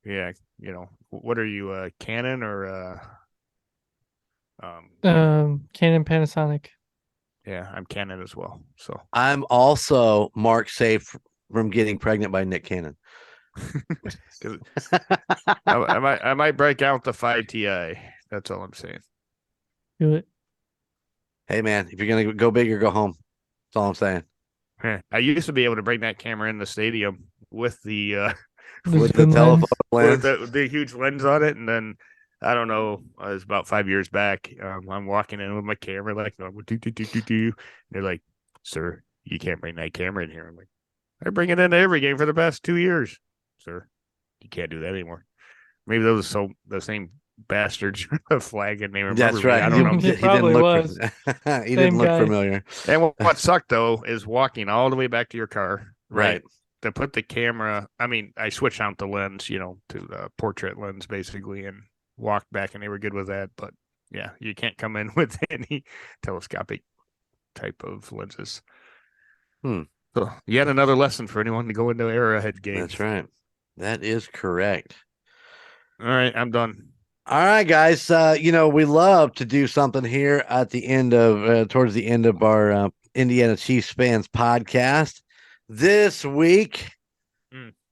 Yeah, what are you, Canon or Canon, Panasonic. Yeah, I'm Canon as well. So I'm also marked safe from getting pregnant by Nick Cannon. I might break out the 5 Ti. That's all I'm saying. Do it. Hey man, if you're gonna go big or go home, that's all I'm saying. I used to be able to bring that camera in the stadium with the telephone lens, with the huge lens on it, and then I don't know, it was about 5 years back. I'm walking in with my camera, like, and they're like, "Sir, you can't bring that camera in here." I'm like, "I bring it into every game for the past 2 years, sir. You can't do that anymore." Maybe those are the same bastards flagging name. That's right. I don't know. He didn't look. He didn't look familiar. And what sucked though is walking all the way back to your car, right? To put the camera. I mean, I switched out the lens, to the portrait lens basically, and walked back, and they were good with that. But yeah, you can't come in with any telescopic type of lenses. So yet another lesson for anyone to go into Arrowhead game. That's right. That is correct. All right, I'm done. All right, guys. We love to do something here at the end of towards the end of our Indiana Chiefs fans podcast. This week,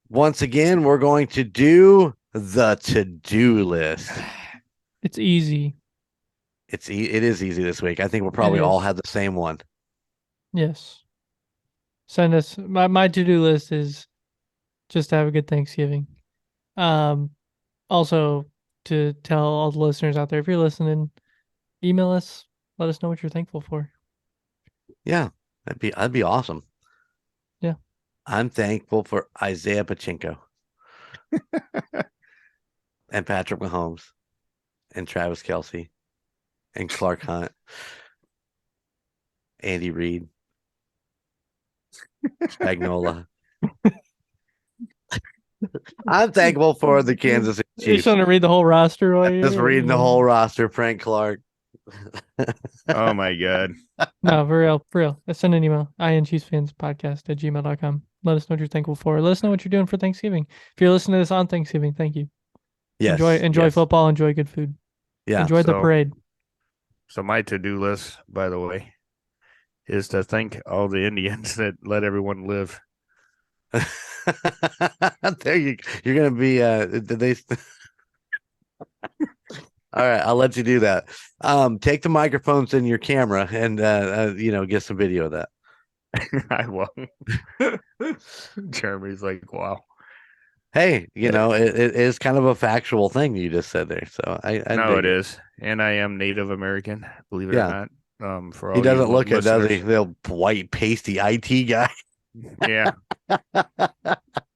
once again, we're going to do the to-do list. It's easy. It is easy this week. I think we'll probably all have the same one. Yes. Send us my to-do list is just to have a good Thanksgiving. Also to tell all the listeners out there, if you're listening, email us, let us know what you're thankful for. Yeah, that'd be awesome. Yeah. I'm thankful for Isaiah Pachinko and Patrick Mahomes and Travis Kelce and Clark Hunt, Andy Reid, Spagnola. I'm thankful for the Kansas City Chiefs. You just want to read the whole roster while Just reading the whole roster. Frank Clark. Oh my God. No, for real. Send an email. inchiefsfanspodcast@gmail.com. Let us know what you're thankful for. Let us know what you're doing for Thanksgiving. If you're listening to this on Thanksgiving, thank you. Yes. Enjoy yes. football. Enjoy good food. Yeah. Enjoy the parade. So my to-do list, by the way, is to thank all the Indians that let everyone live. There you're gonna be did they all right, I'll let you do that. Take the microphones in your camera and get some video of that. I won't. Jeremy's like, wow. Hey, it is kind of a factual thing you just said there. So I No, dig it is. And I am Native American, believe it or Yeah. not. For all He doesn't you look it, does he? listeners. The white pasty IT guy. Yeah.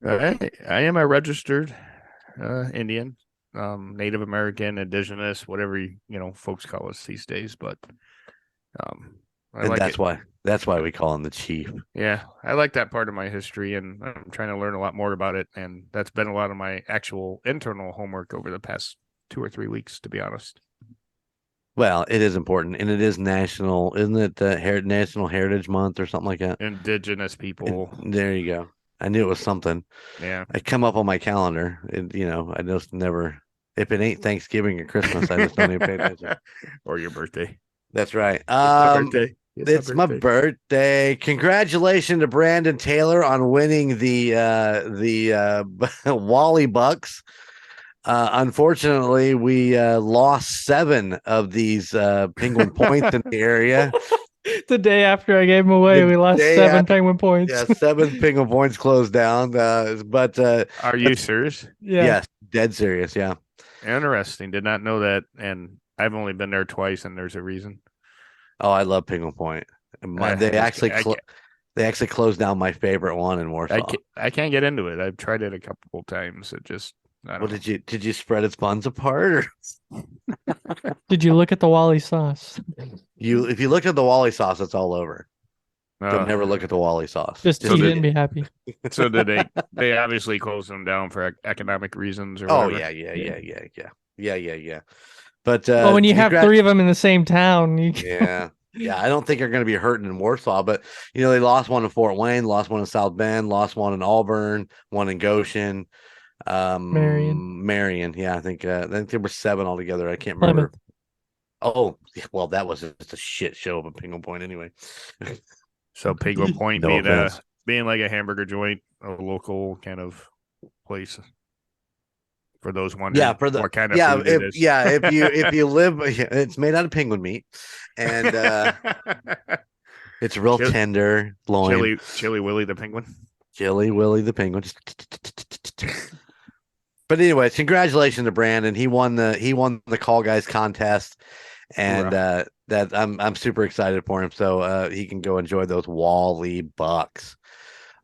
I am a registered Indian, Native American, indigenous, whatever folks call us these days. But I And like that's why we call him the chief. Yeah, I like that part of my history, and I'm trying to learn a lot more about it. And that's been a lot of my actual internal homework over the past 2 or 3 weeks, to be honest. Well, it is important, and it is national, isn't it? National Heritage Month or something like that. Indigenous people. There you go. I knew it was something. Yeah, I come up on my calendar, and I just never. If it ain't Thanksgiving or Christmas, I just don't even pay attention. Or your birthday. That's right. It's my birthday. It's my birthday. Congratulations to Brandon Taylor on winning the Wally Bucks. Unfortunately, we lost 7 of these penguin points in the area. The day after I gave them away, we lost 7 penguin points. Yeah, 7 penguin points closed down. But are you serious? Yeah. Yes, dead serious. Yeah. Interesting. Did not know that, and I've only been there twice, and there's a reason. Oh, I love Penguin Point. They actually closed down my favorite one in Warsaw. I can't get into it. I've tried it a couple times. It just did you spread its buns apart? Or? Did you look at the Wally sauce? If you look at the Wally sauce, it's all over. Don't never look at the Wally sauce. Just eat it and be happy. So did they obviously closed them down for economic reasons or oh whatever? yeah. But when you have 3 of them in the same town, yeah, I don't think they're going to be hurting in Warsaw. But they lost one in Fort Wayne, lost one in South Bend, lost one in Auburn, one in Goshen, Marion. Yeah, I think there were 7 altogether. I can't remember. Oh, well, that was just a shit show of a Penguin Point anyway. So Penguin Point No being like a hamburger joint, a local kind of place. For those wondering, what kind of food it is. If you live, it's made out of penguin meat, and it's real tender loin. Chili Willy the penguin. Chili Willy the penguin. But anyways, congratulations to Brandon. He won the Call Guys contest, and that I'm super excited for him. So he can go enjoy those Wally Bucks.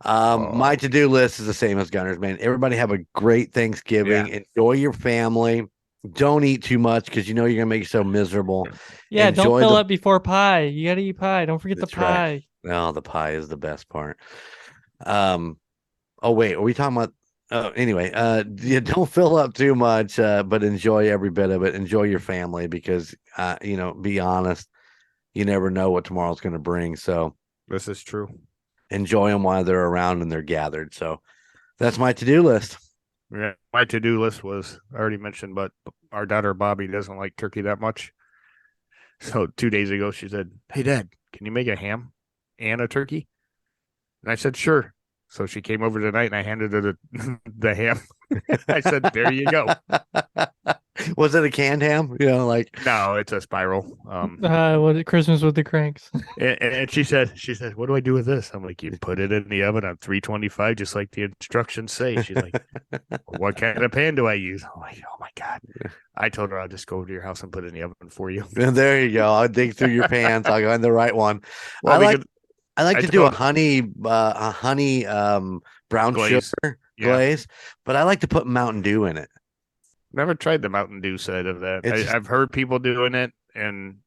My to-do list is the same as Gunner's, man. Everybody have a great Thanksgiving. Yeah. Enjoy your family. Don't eat too much because you're gonna make yourself miserable. Yeah, don't fill up before pie. You gotta eat pie. Don't forget the pie. Right. No, the pie is the best part. Oh wait, are we talking about? Anyway, don't fill up too much, but enjoy every bit of it. Enjoy your family because be honest, you never know what tomorrow's gonna bring. So this is true. Enjoy them while they're around and they're gathered. So that's my to-do list. Yeah, my to-do list was already mentioned, but our daughter Bobby doesn't like turkey that much. So 2 days ago, she said, "Hey, Dad, can you make a ham and a turkey?" And I said, "Sure." So she came over tonight, and I handed her the ham. I said, "There you go." Was it a canned ham? No, it's a spiral. What Christmas with the Cranks. And she said, "What do I do with this?" I'm like, "You put it in the oven on 325, just like the instructions say." She's like, "What kind of pan do I use?" I'm like, "Oh my God." I told her I'll just go over to your house and put it in the oven for you. And there you go. I'll dig through your pans. I'll find the right one. Well, I like to do a honey brown sugar glaze, but I like to put Mountain Dew in it. Never tried the Mountain Dew side of that. I've heard people doing it, and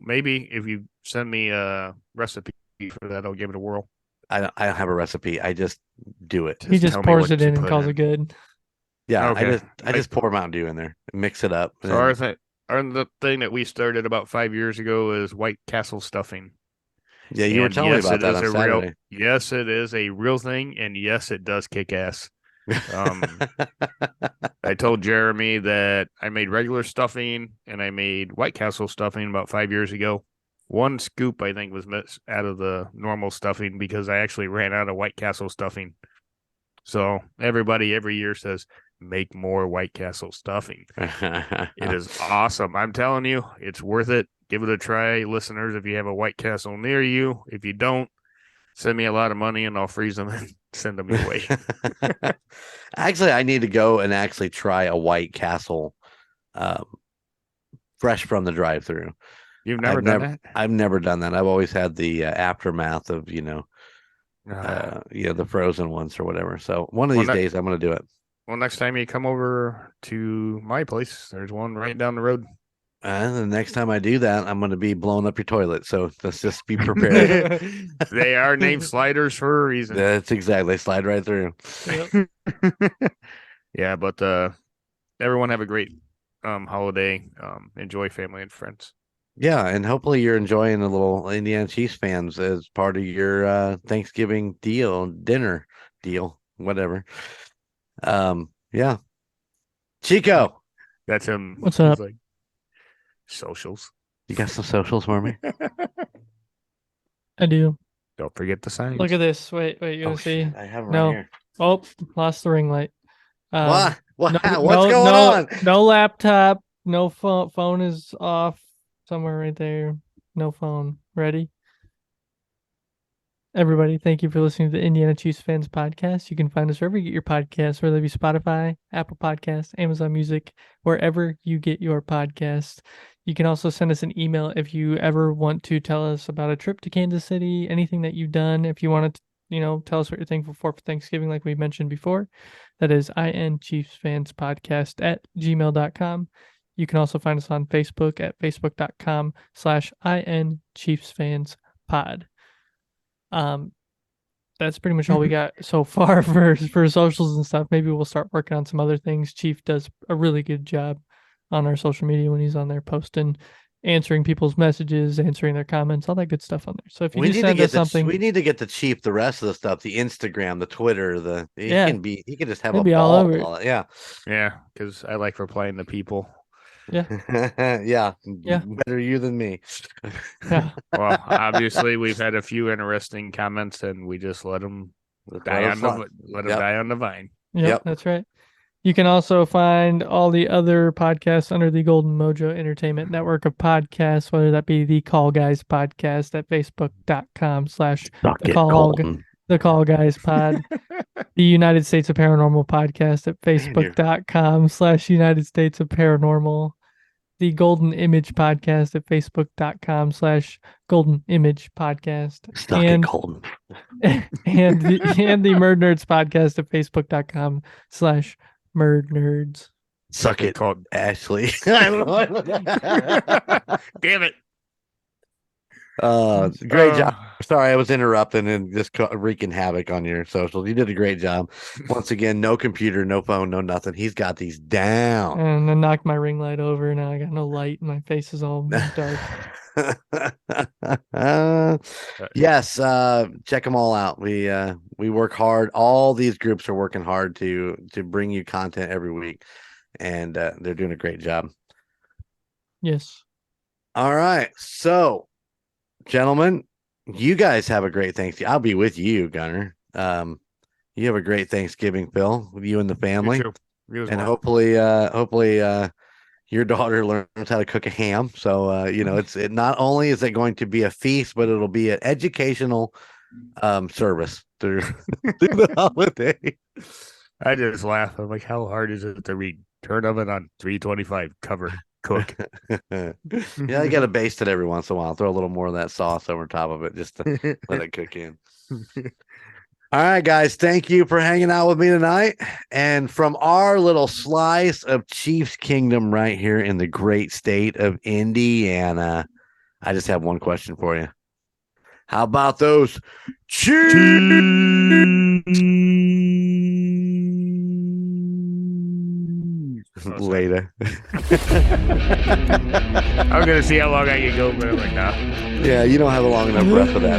maybe if you send me a recipe for that, I'll give it a whirl. I don't have a recipe. I just do it. He just pours it in and calls it good. Yeah, okay. I just pour Mountain Dew in there, mix it up. So our thing that we started about 5 years ago is White Castle stuffing. Yeah, you were telling me about that on Saturday. Yes, it is a real thing, and yes, it does kick ass. I told Jeremy that I made regular stuffing and I made White Castle stuffing about 5 years ago. One scoop, I think, was missed out of the normal stuffing because I actually ran out of White Castle stuffing. So everybody every year says, make more White Castle stuffing. It is awesome. I'm telling you, it's worth it. Give it a try, listeners, if you have a White Castle near you. If you don't, send me a lot of money and I'll freeze them and send them your way. Actually, I need to go and actually try a White Castle fresh from the drive-through. You've never done that? I've never done that. I've always had the aftermath of, the frozen ones or whatever. So one of these days I'm going to do it. Well, next time you come over to my place, there's one right down the road. And the next time I do that, I'm going to be blowing up your toilet. So let's just be prepared. They are named sliders for a reason. That's exactly. They slide right through. Yep. Yeah, but everyone have a great holiday. Enjoy family and friends. Yeah, and hopefully you're enjoying a little Indiana Chiefs fans as part of your Thanksgiving dinner deal, whatever. Yeah. Chico. That's him. What's up? Like, socials. You got some socials for me? I do. Don't forget the signs. Look at this. Wait, you gonna see? Shit, I have it No. right here. Oh, lost the ring light. What? What's no, going on? No laptop. No phone. Phone is off somewhere right there. No phone. Ready? Everybody, thank you for listening to the Indiana Chiefs Fans Podcast. You can find us wherever you get your podcasts, whether it be Spotify, Apple Podcasts, Amazon Music, wherever you get your podcasts. You can also send us an email if you ever want to tell us about a trip to Kansas City, anything that you've done. If you want to, tell us what you're thankful for Thanksgiving, like we mentioned before. That is inchiefsfanspodcast@gmail.com. You can also find us on Facebook at facebook.com/inchiefsfanspod. That's pretty much all we got so far for socials and stuff. Maybe we'll start working on some other things. Chief does a really good job on our social media when he's on there posting, answering people's messages, answering their comments, all that good stuff on there. So if you send us something, we need to get the Chief the rest of the stuff, the Instagram, the Twitter, he can just have He'll a be ball all over it. all that. Yeah. Yeah, because I like replying to people. Yeah. Yeah. Yeah. Better you than me. Yeah. Well, obviously we've had a few interesting comments and we just let them die on the vine. Yep, that's right. You can also find all the other podcasts under the Golden Mojo Entertainment Network of podcasts, whether that be the Call Guys podcast at facebook.com/the Call Guys Pod, the United States of Paranormal podcast at facebook.com/United States of Paranormal, the Golden Image podcast at facebook.com/Golden Image podcast, and the Murdnerds podcast at facebook.com/Murdnerds. Suck it, called Ashley. Damn it. Great job. Sorry, I was interrupting and just wreaking havoc on your socials. You did a great job. Once again, no computer, no phone, no nothing. He's got these down. And I knocked my ring light over. Now I got no light, and my face is all dark. Yes, check them all out. We work hard. All these groups are working hard to bring you content every week, and they're doing a great job. Yes. All right, so gentlemen, you guys have a great Thanksgiving. I'll be with you, Gunner. You have a great Thanksgiving, Phil, with you and the family. You as and well. hopefully your daughter learns how to cook a ham. So it not only is it going to be a feast, but it'll be an educational service through the holiday. I just laugh. I'm like, how hard is it to read turn oven on 325 cover cook? Yeah, you got to baste it every once in a while. Throw a little more of that sauce over top of it just to let it cook in. All right, guys. Thank you for hanging out with me tonight. And from our little slice of Chiefs Kingdom right here in the great state of Indiana, I just have one question for you. How about those Chiefs? Later. I'm gonna see how long I can go, but I'm like, nah. Yeah, you don't have a long enough breath for that.